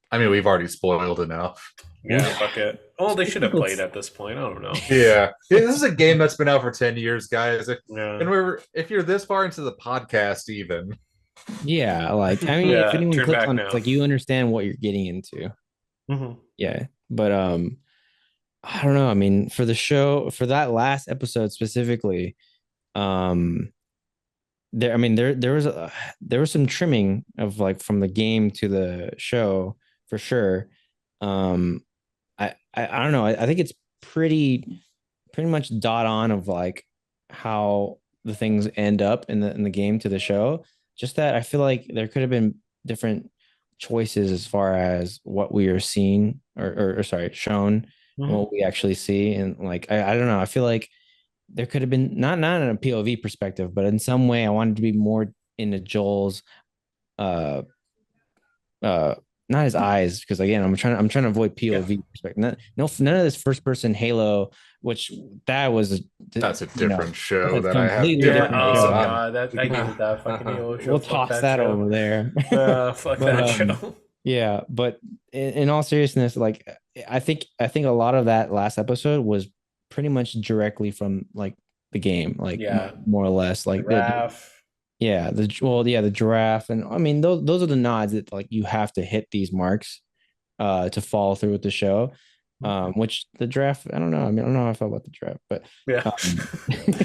I mean, we've already spoiled enough. yeah, fuck it. Oh, they should have played at this point. I don't know. Yeah. This is a game that's been out for 10 years, guys. Yeah, And if you're this far into the podcast, even. Yeah, like I mean, if yeah. anyone Turn clicks back on it, now. it's like you understand what you're getting into. Mhm. Yeah, but I don't know. I mean, for the show, for that last episode specifically, um, I mean, there was some trimming of like from the game to the show for sure. Um, I don't know. I think it's pretty much dot on of like how the things end up in the game to the show. Just that I feel like there could have been different choices as far as what we are seeing or sorry, shown and Mhm. what we actually see. And like I don't know, I feel like there could have been not in a POV perspective, but in some way I wanted to be more into Joel's uh uh not his eyes, because again I'm trying to avoid POV perspective. None of this first person Halo, which that was That's a you know different show that's a that I have completely Yeah. different different Oh thoughts show. on. God, that I hated that fucking Halo show. We'll Fuck toss that that over show. there. Fuck But that show. yeah, but in all seriousness, like I think a lot of that last episode was pretty much directly from like the game, like Yeah. more or less, like Raph. yeah, the giraffe, and I mean those are the nods that like you have to hit these marks to follow through with the show. Which the draft, I don't know. I mean, I don't know how I felt about the draft, but Yeah.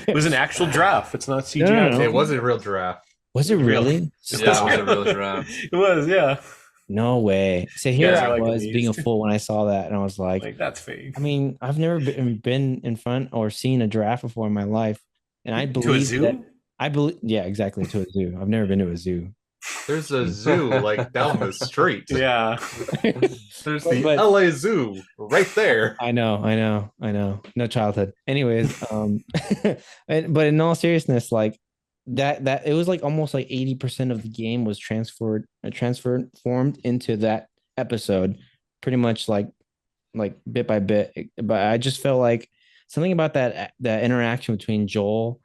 It was an actual draft. It's not No, CGI. no, no. It wasn't a real draft. was it really? Yeah, it was a real giraffe. It was, yeah. No way. So You here guys I are like was being a amazed. fool when I saw that, and I was like, Like that's fake. I mean, I've never been in front or seen a giraffe before in my life, and I To a believe zoo? that I believe, yeah, exactly, to a zoo. I've never been to a zoo. There's a zoo like down the street. Yeah. There's the But- LA Zoo right there. I know. No childhood. Anyways, but in all seriousness, like that it was like almost like 80% of the game was transformed into that episode, pretty much like bit by bit. But I just felt like something about that interaction between Joel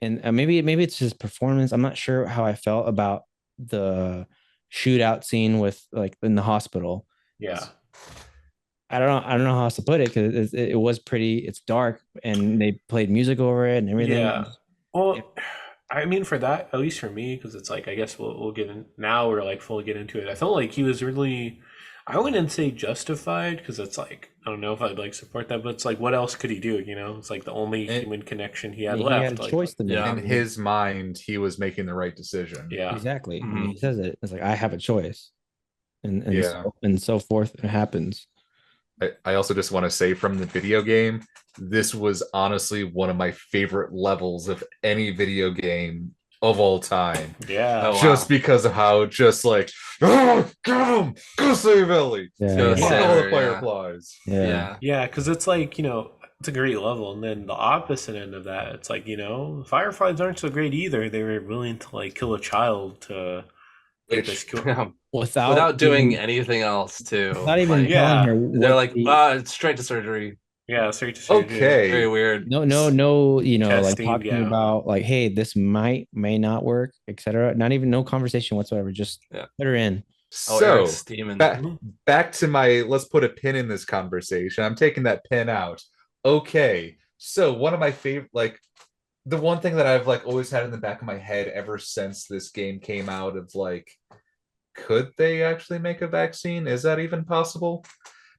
and maybe it's his performance. I'm not sure how I felt about the shootout scene with like in the hospital. Yeah. I don't know how else to put it, because it was pretty. It's dark, and they played music over it and everything. Yeah. Well, I mean, for that, at least for me, because it's like I guess we'll get in now. We're like fully get into it. I felt like he was really. I wouldn't say justified because it's like I don't know if I'd like support that, but it's like what else could he do? You know, it's like the only And- human connection he I had mean, left. he had a like, choice to make. Yeah. In his mind, he was making the right decision. Yeah. Exactly. I mean, Mhm. he says it. It's like I have a choice, and Yeah. and so forth. It happens. I also just want to say from the video game, this was honestly one of my favorite levels of any video game of all time. Yeah. Oh, wow. Just because of how just like, oh, get him, go save Ellie. Yeah, Go Fuck save all her, the yeah. fireflies. Yeah. Yeah, because it's like, it's a great level. And then the opposite end of that, it's like, Fireflies aren't so great either. They were willing to like kill a child to get Which- this cool. Yeah. Without Without doing even- anything else, too. not even Like, Yeah. telling her. they're what like, the- it's straight to surgery. Yeah, straight to surgery. Okay. Very weird. no, like Testing, talking yeah. about like, hey, this may not work, etc. Not even no conversation whatsoever. Just Yeah. put her in. Oh, So Eric's steaming. back to my let's put a pin in this conversation. I'm taking that pin out. Okay. So one of my favorite, like the one thing that I've like always had in the back of my head ever since this game came out of like, could they actually make a vaccine? Is that even possible?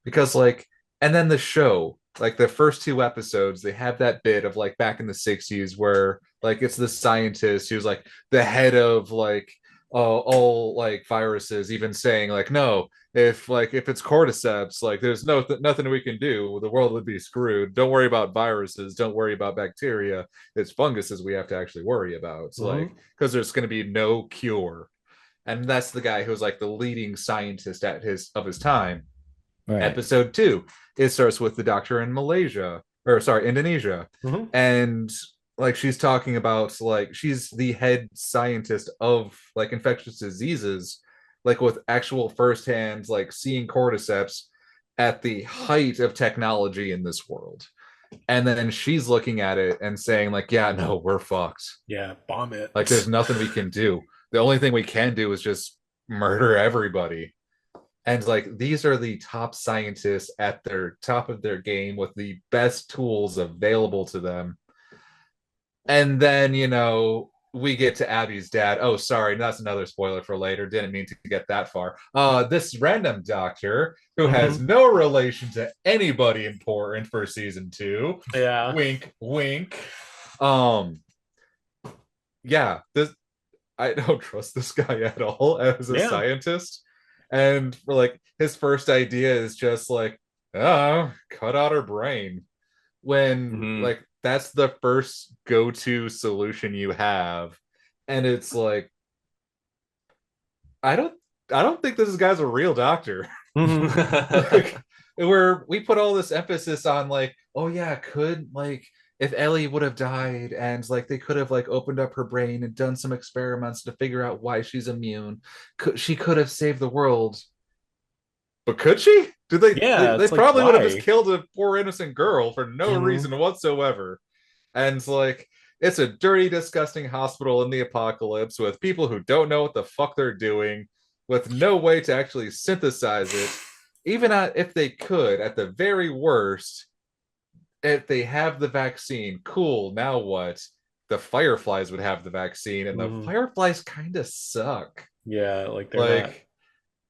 Because like, and then the show, like the first two episodes, they have that bit of like back in the 60s where like it's the scientist who's like the head of like all like viruses, even saying like, no, if it's cordyceps, like there's nothing we can do. The world would be screwed. Don't worry about viruses. Don't worry about bacteria. It's funguses we have to actually worry about. So like, because there's going to be no cure. And that's the guy who's like the leading scientist at his time. Right. Episode 2, it starts with the doctor in Malaysia, or sorry, Indonesia, and like she's talking about like she's the head scientist of like infectious diseases, like with actual firsthand like seeing cordyceps at the height of technology in this world. And then she's looking at it and saying like, yeah, no, we're fucked. Yeah, bomb it. Like there's nothing we can do. The only thing we can do is just murder everybody. And like these are the top scientists at their top of their game with the best tools available to them. And then, we get to Abby's dad. Oh, sorry, that's another spoiler for later. Didn't mean to get that far. This random doctor who has no relation to anybody important for season 2. Yeah. Wink, wink. Yeah, I don't trust this guy at all as a scientist. And for like his first idea is just like, cut out her brain. When like that's the first go-to solution you have. And it's like, I don't think this guy's a real doctor. Like, where we put all this emphasis on like, oh yeah, could like if Ellie would have died and like they could have like opened up her brain and done some experiments to figure out why she's immune, she could have saved the world. But could she? Did they? Yeah, they like, probably would have why? just killed a poor innocent girl for no reason whatsoever. And like, it's a dirty, disgusting hospital in the apocalypse with people who don't know what the fuck they're doing, with no way to actually synthesize it. Even if they could, at the very worst, if they have the vaccine, cool. Now what? The Fireflies would have the vaccine, and the Fireflies kind of suck. Yeah, like they're not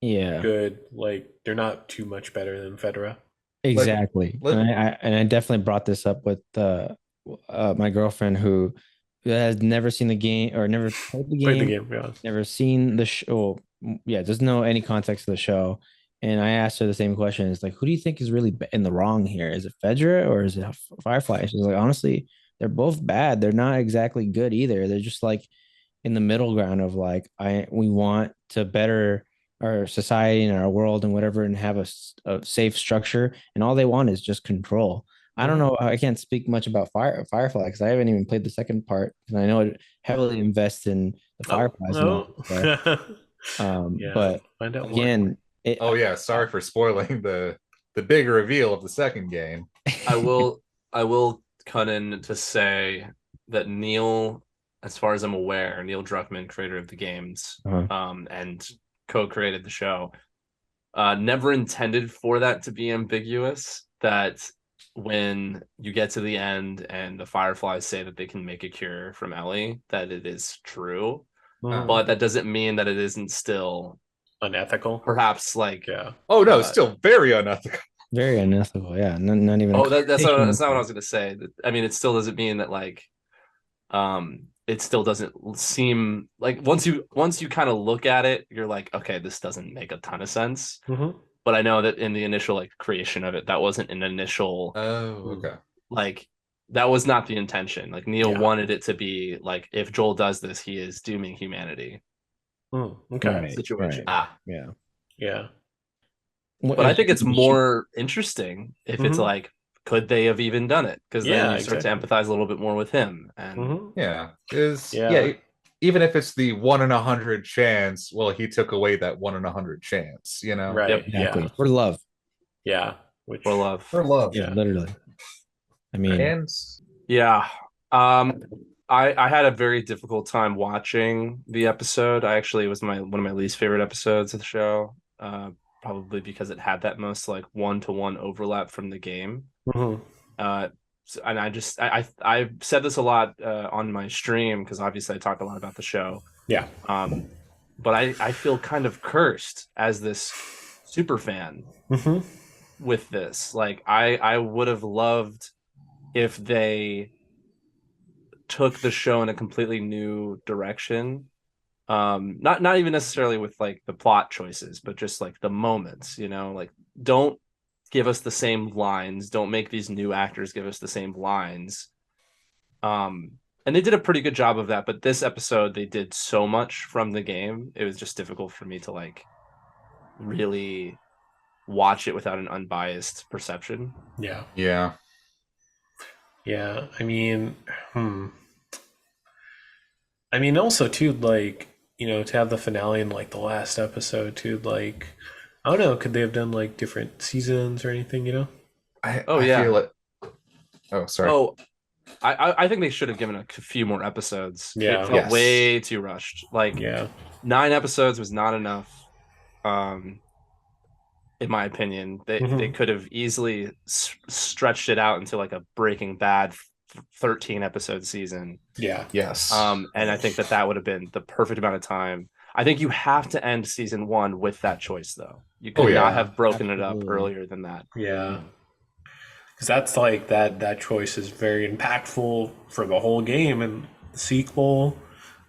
Yeah. good. Like they're not too much better than Fedra. Exactly. And I definitely brought this up with my girlfriend who has never seen the game or never played the game, never seen the show. Yeah, doesn't know any context of the show. And I asked her the same question. It's like, who do you think is really in the wrong here? Is it Fedra or is it Firefly? She's like, honestly, they're both bad. They're not exactly good either. They're just like in the middle ground of like, we want to better our society and our world and whatever and have a safe structure. And all they want is just control. I don't know. I can't speak much about Firefly because I haven't even played the second part. And I know it heavily invests in the Fireflies. But find out again, sorry for spoiling the big reveal of the second game. I will cut in to say that Neil, as far as I'm aware, Neil Druckmann, creator of the games, and co-created the show, never intended for that to be ambiguous. That when you get to the end and the Fireflies say that they can make a cure from Ellie, that it is true. But that doesn't mean that it isn't still unethical. Perhaps like oh no, it's still very unethical. Very unethical. Yeah, not even. Oh, that's not what I was going to say. I mean, it still doesn't mean that like, it still doesn't seem like once you kind of look at it, you're like, okay, this doesn't make a ton of sense. But I know that in the initial like creation of it, that wasn't an initial. Oh, okay. Like that was not the intention. Like Neil wanted it to be like, if Joel does this, he is dooming humanity. Okay. Situation. Yeah. But I think it's more interesting if it's like, could they have even done it? Because then you start to empathize a little bit more with him. And even if it's the 1 in 100 chance, well, he took away that 1 in 100 chance, Right. Yep. Exactly. Yeah. For love. Yeah. For love. For love. Yeah, literally. I mean, I had a very difficult time watching the episode. It was one of my least favorite episodes of the show. Probably because it had that most like 1-to-1 overlap from the game. And I've said this a lot on my stream because obviously I talk a lot about the show. Yeah. But I feel kind of cursed as this super fan with this. Like I would have loved if they took the show in a completely new direction Not even necessarily with like the plot choices, but just like the moments, like don't give us the same lines, don't make these new actors give us the same lines. And they did a pretty good job of that, but this episode they did so much from the game, it was just difficult for me to like really watch it without an unbiased perception. Yeah. Yeah. Yeah. I mean, also too, like, to have the finale in like the last episode too, like, I don't know, could they have done like different seasons or anything? Oh I yeah. feel it. Oh, sorry. Oh, I think they should have given a few more episodes. It Yeah. felt Yes. way too rushed. Like Yeah. 9 episodes was not enough. Um, in my opinion, they Hmm. could have easily stretched it out into like a Breaking Bad 13 episode season. Yeah. Yes. And I think that would have been the perfect amount of time. I think you have to end season 1 with that choice, though. You could not have broken it up Absolutely. earlier than that. Yeah. Because that's like that choice is very impactful for the whole game and the sequel.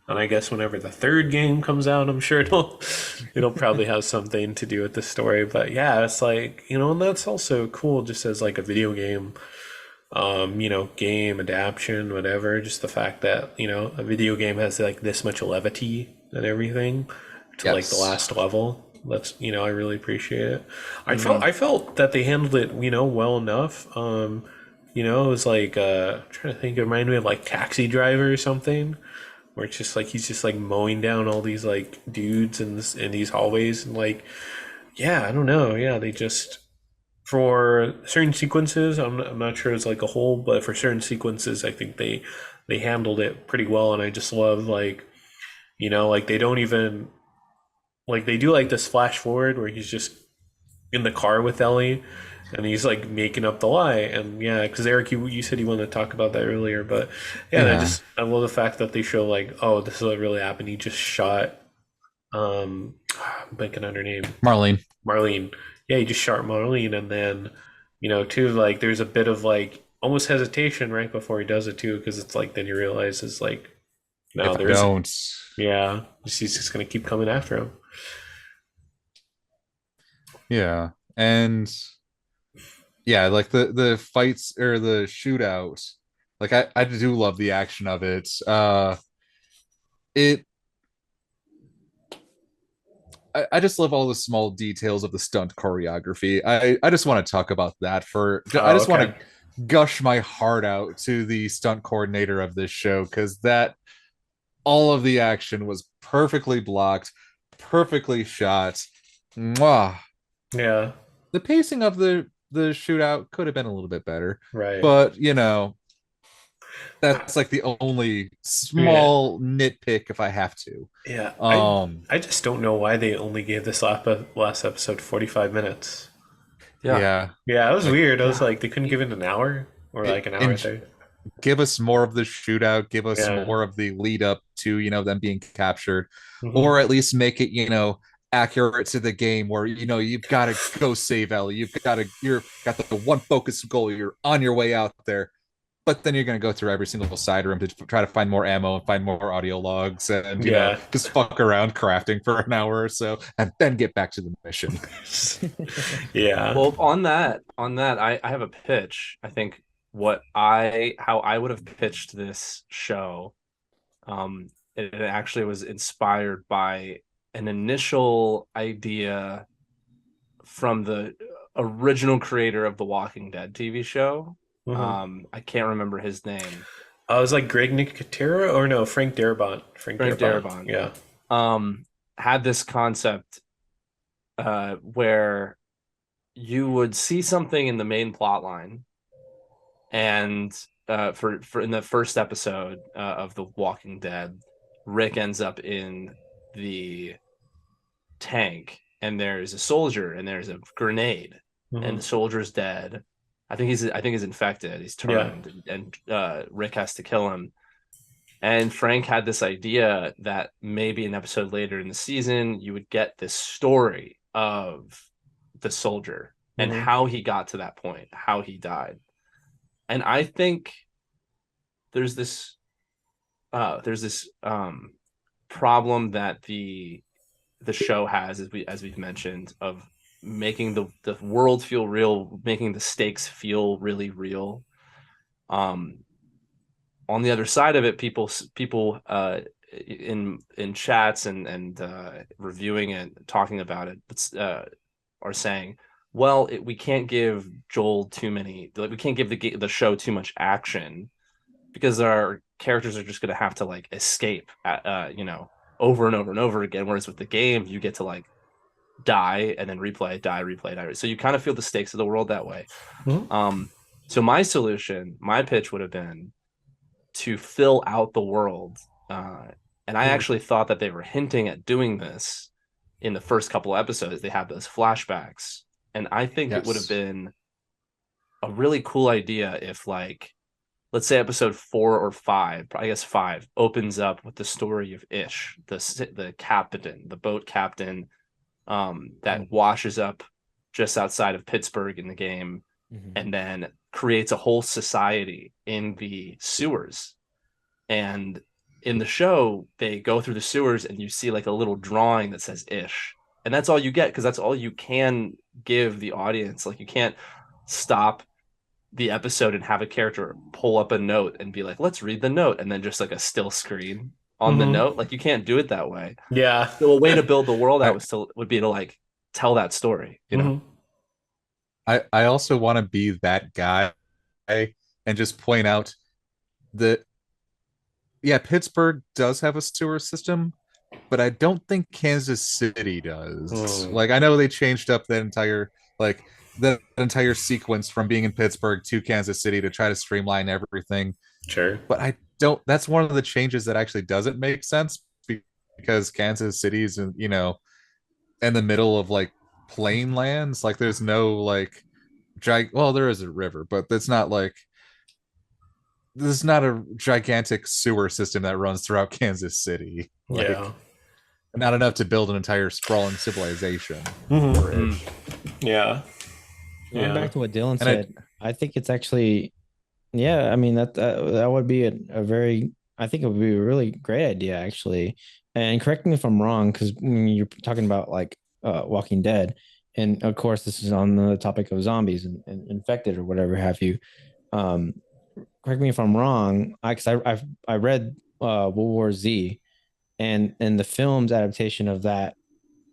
And I guess whenever the third game comes out, I'm sure it'll probably have something to do with the story. But yeah, it's like, and that's also cool just as like a video game, game adaptation, whatever. Just the fact that, a video game has like this much levity and everything to like the Yes. last level. That's, I really appreciate it. I felt that they handled it, well enough. It was like I'm trying to think, it reminded me of like Taxi Driver or something, where it's just like he's just like mowing down all these like dudes in these hallways and like, yeah, I don't know, yeah, they just for certain sequences, I'm not sure it's like a whole, but for certain sequences, I think they handled it pretty well, and I just love like, like they don't even like they do like this flash forward where he's just in the car with Ellie, and he's like making up the lie. And yeah, because Eric, you said you wanted to talk about that earlier, but yeah, and Yeah. I love the fact that they show like, oh, this is what really happened. He just shot I'm blanking on her name, Marlene. Marlene. Yeah, he just shot Marlene, and then too, like there's a bit of like almost hesitation right before he does it too, because it's like then he realizes like no, If I there's don't. yeah, he's just gonna keep coming after him. Yeah. And yeah, like the fights or the shootout, like I do love the action of it. It I just love all the small details of the stunt choreography. I just want to talk about that I Oh, just want okay. to gush my heart out to the stunt coordinator of this show, because that all of the action was perfectly blocked, perfectly shot. Mwah. Yeah, The pacing of the shootout could have been a little bit better, right. but that's like the only Yeah, small nitpick if I have to. yeah. I Um, I just don't know why they only gave this last episode 45 minutes. Yeah. yeah, Yeah, it was like weird. I was Yeah. like, they couldn't give it an hour or like an hour and there. give us more of the shootout, give us Yeah. more of the lead up to them being captured, Hmm. or at least make it accurate to the game, where you've got to go save Ellie, you're got the one focus goal, you're on your way out there, but then you're going to go through every single side room to try to find more ammo and find more audio logs, and Yeah. just fuck around crafting for an hour or so and then get back to the mission. Yeah. Well, on that, I have a pitch. I think how I would have pitched this show, it actually was inspired by an initial idea from the original creator of the Walking Dead TV show. Hmm. I can't remember his name. I was like Greg Nicotero or no, Frank Darabont. Frank Frank Darabont. Darabont. Yeah. Had this concept where you would see something in the main plot line, and for in the first episode of The Walking Dead, Rick ends up in the tank, and there's a soldier, and there's a grenade, and Hmm. the soldier's dead. I think he's infected. He's Yeah. turned, and Rick has to kill him. And Frank had this idea that maybe an episode later in the season, you would get this story of the soldier and Hmm. how he got to that point, how he died. And I think there's this problem that the show has, as we've mentioned, of making the world feel real, making the stakes feel really real. On the other side of it, people in chats and reviewing it, talking about it, are saying, well, we can't give Joel too many, like we can't give the show too much action because our characters are just going to have to like escape, over and over and over again. Whereas with the game, you get to like die and then replay, die, replay, die. So you kind of feel the stakes of the world that way. So my pitch would have been to fill out the world. And I actually thought that they were hinting at doing this in the first couple of episodes. They have those flashbacks. And I think it would have been a really cool idea if, like, let's say episode 4 or 5, I guess 5, opens up with the story of Ish, the captain, the boat captain, that washes up just outside of Pittsburgh in the game, and then creates a whole society in the sewers. And in the show, they go through the sewers and you see like a little drawing that says Ish. And that's all you get, because that's all you can give the audience. Like, you can't stop the episode and have a character pull up a note and be like, let's read the note, and then just like a still screen on the note. Like, you can't do it that way. Yeah. So a way to build the world out would be to like tell that story, you know? I also want to be that guy and just point out that, yeah, Pittsburgh does have a sewer system, but I don't think Kansas City does. Like, I know they changed up that entire sequence from being in Pittsburgh to Kansas City to try to streamline everything. Sure. But I don't, that's one of the changes that actually doesn't make sense, because Kansas City's in the middle of like plain lands. Like, there's no like well, there is a river, but there's not a gigantic sewer system that runs throughout Kansas City. Like, not enough to build an entire sprawling civilization. Yeah. Going back to what Dillon said, I think it's actually, I mean, that would be a very, I think it would be a really great idea, actually. And correct me if I'm wrong, because when you're talking about like Walking Dead, and of course this is on the topic of zombies and infected or whatever have you. Correct me if I'm wrong, because I read World War Z, and the film's adaptation of that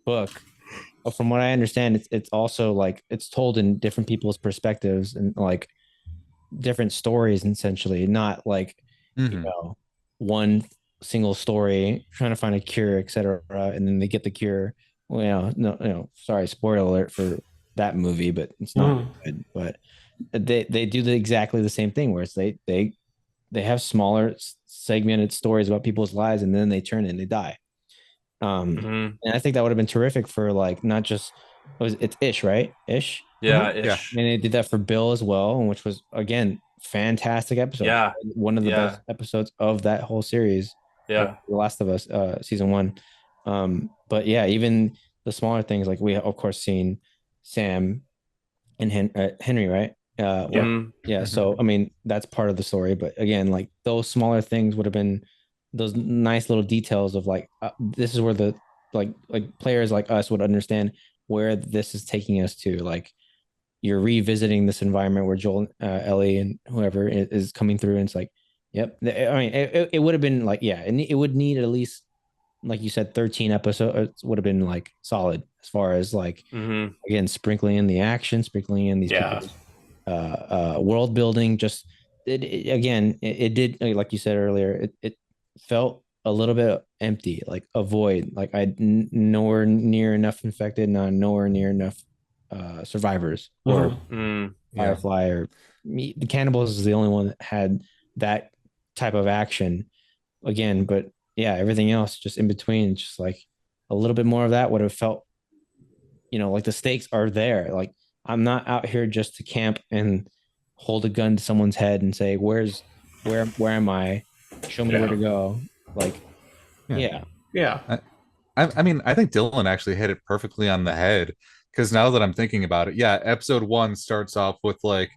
book. From what I understand, it's also like it's told in different people's perspectives and like different stories, essentially, not like one single story trying to find a cure, etc. And then they get the cure. Well, no, sorry, spoiler alert for that movie, but it's not good. But they do exactly the same thing, where it's they have smaller segmented stories about people's lives, and then they turn and they die. And I think that would have been terrific for like not just it's Ish, right? Ish. Ish. And they did that for Bill as well, which was again fantastic episode. Yeah, one of the best episodes of that whole series. The Last of Us, season 1. But yeah, even the smaller things, like we have, of course, seen Sam and Henry, right? So I mean, that's part of the story, but again, like those smaller things would have been those nice little details of like this is where the like players like us would understand where this is taking us to. Like, you're revisiting this environment where Joel, Ellie, and whoever is coming through, and it's like, yep. I mean, it would have been like, and it would need at least, like you said, 13 episodes would have been like solid, as far as like again, sprinkling in the action, sprinkling in these people's world building. Just it did, like you said earlier, it felt a little bit empty, like a void. Like nowhere near enough infected, nowhere near enough survivors or Firefly or the cannibals is the only one that had that type of action again. But everything else just in between, just like a little bit more of that would have felt, like the stakes are there. Like, I'm not out here just to camp and hold a gun to someone's head and say, where am I? Show me where to go. Like, I mean, I think Dillon actually hit it perfectly on the head, because now that I'm thinking about it, episode 1 starts off with like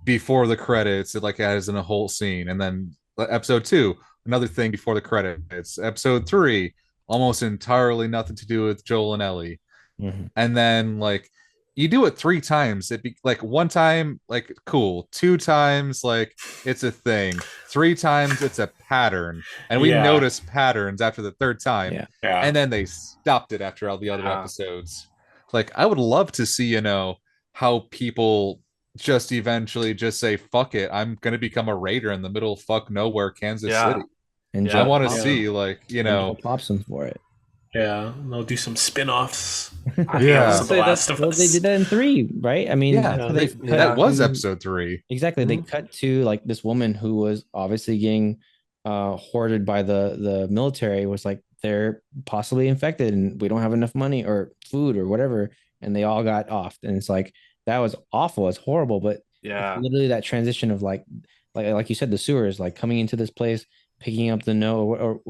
before the credits, it like has in a whole scene, and then episode 2, another thing before the credits, episode 3, almost entirely nothing to do with Joel and Ellie. Mm-hmm. And then like you do it 3 times, it be like one time like cool, 2 times like it's a thing, 3 times it's a pattern, and we notice patterns after the 3rd time. Yeah. And then they stopped it after all the other episodes. Like I would love to see, how people just eventually just say fuck it, I'm gonna become a raider in the middle of fuck nowhere, Kansas City. And I want to Joel see like pops them for it. Yeah, they'll do some spin-offs. Yeah. of The Last of Well, Us. they did that in 3, right? I mean, that was episode 3. Exactly. They cut to like this woman who was obviously getting hoarded by the military, was like they're possibly infected and we don't have enough money or food or whatever, and they all got offed. And it's like that was awful. It's horrible, but it's literally that transition of like you said, the sewers, like coming into this place, picking up the or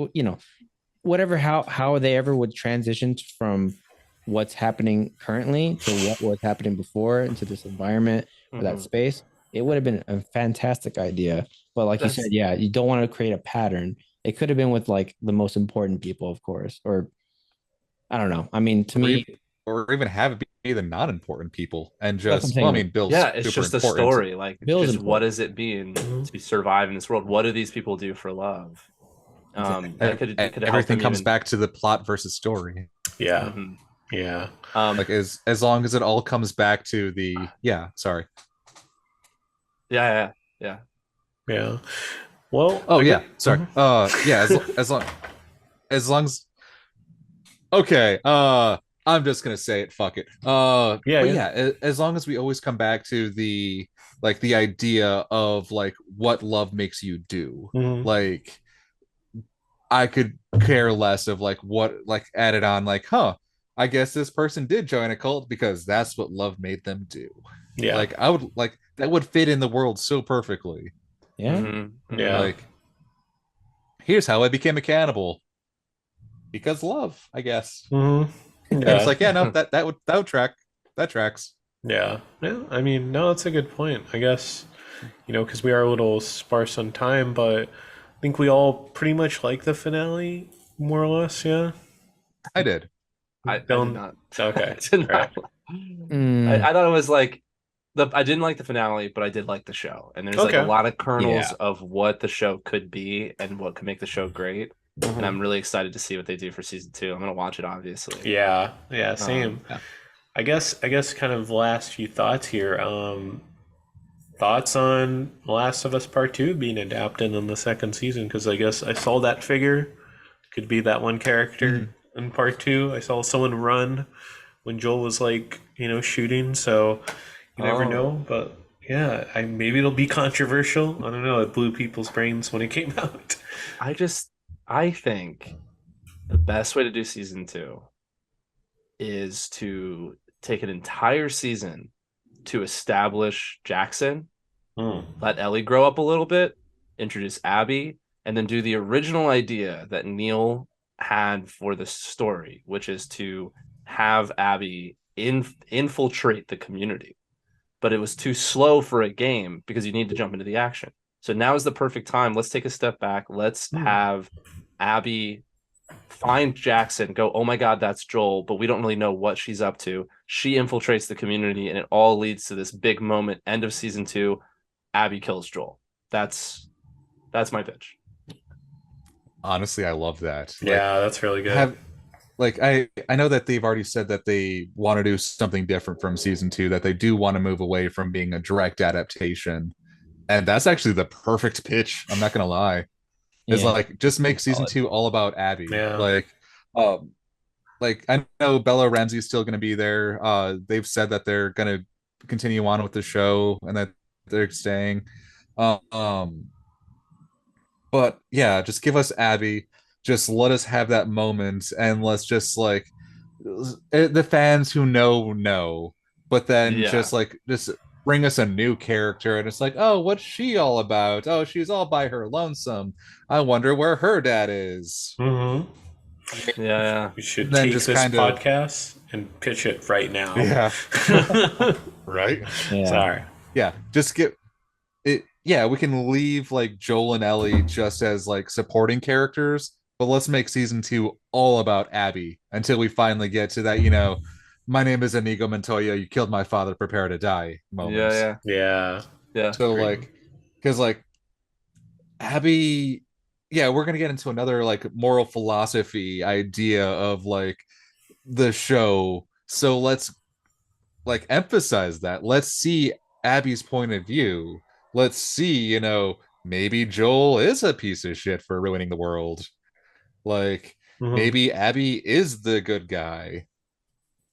whatever, how they ever would transition from what's happening currently to what was happening before into this environment or that space. It would have been a fantastic idea. But like you said, you don't want to create a pattern. It could have been with like the most important people, of course, or I don't know. I mean, to me, or even have it be the not important people and That's just, what I'm saying. Bill's it's just a story. Like, Bill's just what important. does it mean to survive in this world? What do these people do for love? Everything comes back to the plot versus story. Yeah. Yeah. Like as long as it all comes back to the sorry. Yeah. Well. Sorry. As long as okay. I'm just gonna say it. Fuck it. As long as we always come back to the idea of like what love makes you do. Like I could care less of like what like added on like, I guess this person did join a cult because that's what love made them do. Yeah. Like I would like that would fit in the world so perfectly. Yeah. Yeah. Like here's how I became a cannibal. Because love, I guess. It's like, that would track. That tracks. Yeah. I mean, no, that's a good point. I guess, because we are a little sparse on time, but I think we all pretty much like the finale, more or less. Yeah. I did. I did not. Okay. I did not. I thought it was like I didn't like the finale, but I did like the show. And there's like a lot of kernels of what the show could be and what could make the show great. And I'm really excited to see what they do for season 2. I'm gonna watch it, obviously. Yeah, same. I guess kind of last few thoughts here. Thoughts on Last of Us Part 2 being adapted in the 2nd season, because I guess I saw that figure. Could be that one character in Part 2. I saw someone run when Joel was like, shooting, so you never know. But yeah, maybe it'll be controversial. I don't know. It blew people's brains when it came out. I think the best way to do season 2 is to take an entire season to establish Jackson, let Ellie grow up a little bit, introduce Abby, and then do the original idea that Neil had for the story, which is to have Abby infiltrate the community. But it was too slow for a game because you need to jump into the action. So now is the perfect time. Let's take a step back. Let's have Abby find Jackson, go, oh my God, that's Joel, but we don't really know what she's up to. She infiltrates the community, and it all leads to this big moment. End of season 2, Abby kills Joel. That's my pitch. Honestly, I love that. That's really good. I know that they've already said that they want to do something different from season 2, that they do want to move away from being a direct adaptation. And that's actually the perfect pitch. I'm not gonna lie. It's like just make season 2 all about Abby. Yeah. Like I know Bella Ramsey's still gonna be there. They've said that they're gonna continue on with the show and that they're staying. But yeah, just give us Abby. Just let us have that moment, and let's just like the fans who know, but then just bring us a new character, and it's like, oh, what's she all about? Oh, she's all by her lonesome. I wonder where her dad is. Yeah. We should take this podcast and pitch it right now. Yeah. Right? Yeah. Sorry. Yeah. Just get it. Yeah, we can leave like Joel and Ellie just as like supporting characters, but let's make season 2 all about Abby until we finally get to that, my name is Inigo Montoya, you killed my father, prepare to die moment. Yeah, Yeah. yeah. So Agreed. like, because like Abby, yeah, we're gonna get into another like moral philosophy idea of like the show. So let's like emphasize that. Let's see Abby's point of view. Let's see, maybe Joel is a piece of shit for ruining the world. Like Mhm. maybe Abby is the good guy.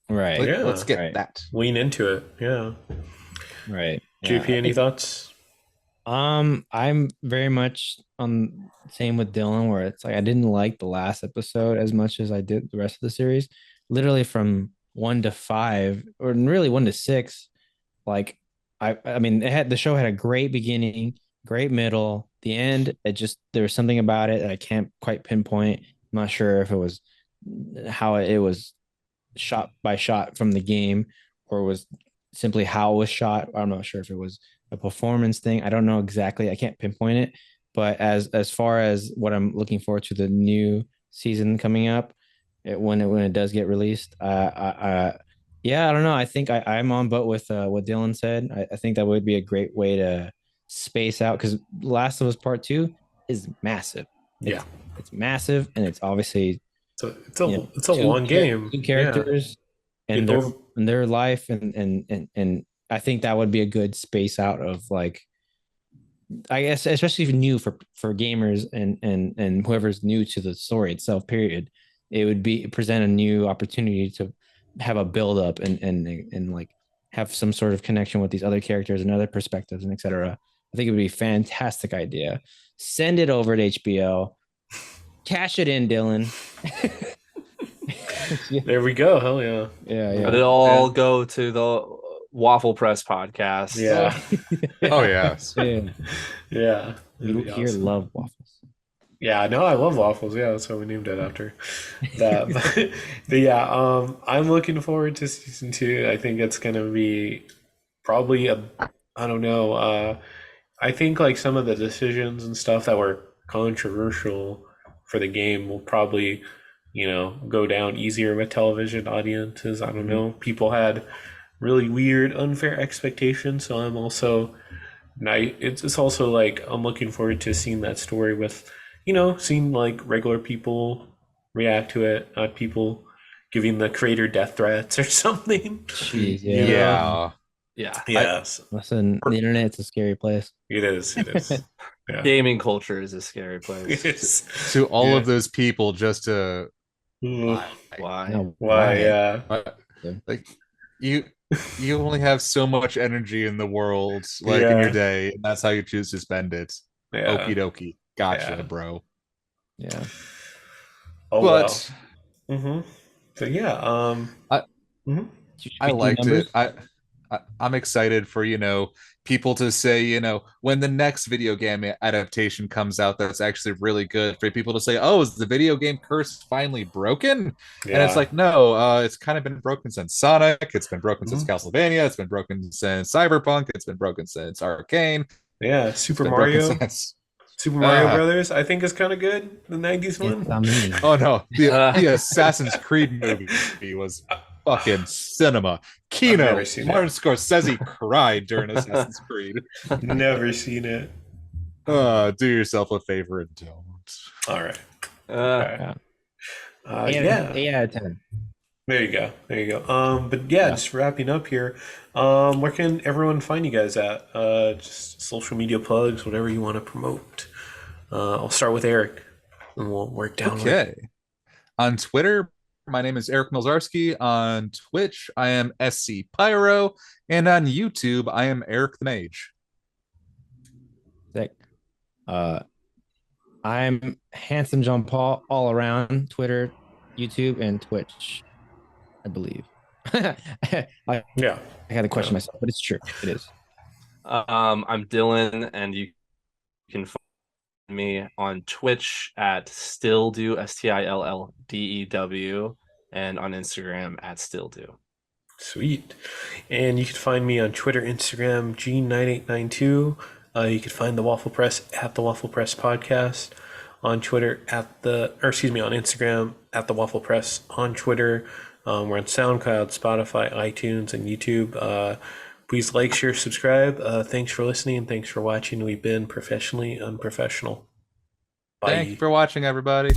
Right. Like Yeah. let's get Right. that. Lean into it. Yeah. Right. Yeah. JP, any thoughts? I'm very much on same with Dylan, where it's like I didn't like the last episode as much as I did the rest of the series. Literally from 1 to 5, or really 1 to 6. Like I mean, the show had a great beginning, great middle, the end. It just there was something about it that I can't quite pinpoint. I'm not sure if it was how it was shot by shot from the game, or was simply how it was shot. I'm not sure if it was a performance thing. I don't know exactly. I can't pinpoint it. But as far as what I'm looking forward to the new season coming up, when it does get released, yeah, I don't know. I think I'm on boat with what Dylan said. I think that would be a great way to space out, because Last of Us Part Two is massive. Yeah. It's massive, and it's obviously So it's a two long game. two Yeah. characters and It their over- and their life, and I think that would be a good space out of, like, I guess, especially if new for gamers and whoever's new to the story itself, period. It would be present a new opportunity to have a build up and like have some sort of connection with these other characters and other perspectives and etc. I think it would be a fantastic idea. Send it over to HBO. Cash it in, Dylan. Yeah, There we go. Hell yeah. yeah. But it all go to the Waffle Press podcast. Yeah. Oh yes. Yeah. Yeah. That'd We be here awesome. love waffles. Yeah, no, I love waffles. Yeah, that's what we named it after. That, but yeah, I'm looking forward to season 2. I think it's gonna be probably I don't know. I think like some of the decisions and stuff that were controversial for the game will probably, go down easier with television audiences. I don't know. People had really weird, unfair expectations, so I'm also it's also like I'm looking forward to seeing that story with, seeing like regular people react to it, not people giving the creator death threats or something. Jeez, You yeah. know? Yeah. Yeah. Yes, Listen, the internet's a scary place. it is. It is. Yeah. Gaming culture is a scary place. It is. To all Yeah. of those people just to Ugh. Why? No, Why? Yeah. like you you only have so much energy in the world, like in Yeah. your day, and that's how you choose to spend it. Yeah. Okie dokie. Gotcha, Yeah. bro. Yeah. Oh But well. So yeah. I- mhm. I liked numbers? it. I'm excited for, people to say, when the next video game adaptation comes out that's actually really good, for people to say, oh, is the video game curse finally broken? And it's Yeah. like, no, it's kind of been broken since Sonic, it's been broken since Mhm. Castlevania, it's been broken since Cyberpunk, it's been broken since Arcane, Yeah. it's Super been broken Mario. since Super Mario Ah. Brothers, I think is kind of good. The '90s one. It's amazing. Oh no, the Uh. Assassin's Creed movie was fucking cinema. Kino, never seen it. Martin Scorsese cried during Assassin's Creed. Never seen it. Do yourself a favor and don't. All right. Uh, Okay. Yeah. Yeah. 8 out of 10. There you go. There you go. But yeah, just wrapping up here. Where can everyone find you guys at? Just social media plugs, whatever you want to promote. I'll start with Eric, and we'll work down. Okay. On Twitter, my name is Eric Milzarski. On Twitch, I am SC Pyro. And on YouTube, I am Eric the Mage. Sick. I'm handsome Jean Paul all around Twitter, YouTube, and Twitch, I believe. I Yeah. had to question myself, but it's true. It is. I'm Dylan, and you can find me on Twitch at stilldew, STILLDEW, and on Instagram at stilldew. Sweet. And you can find me on Twitter, Instagram, Gene9892. You can find the Waffle Press at the Waffle Press Podcast. on Twitter on Instagram at the Waffle Press, on Twitter. We're on SoundCloud, Spotify, iTunes, and YouTube. Please like, share, subscribe. Thanks for listening. Thanks for watching. We've been professionally unprofessional. Bye. Thank you for watching, everybody.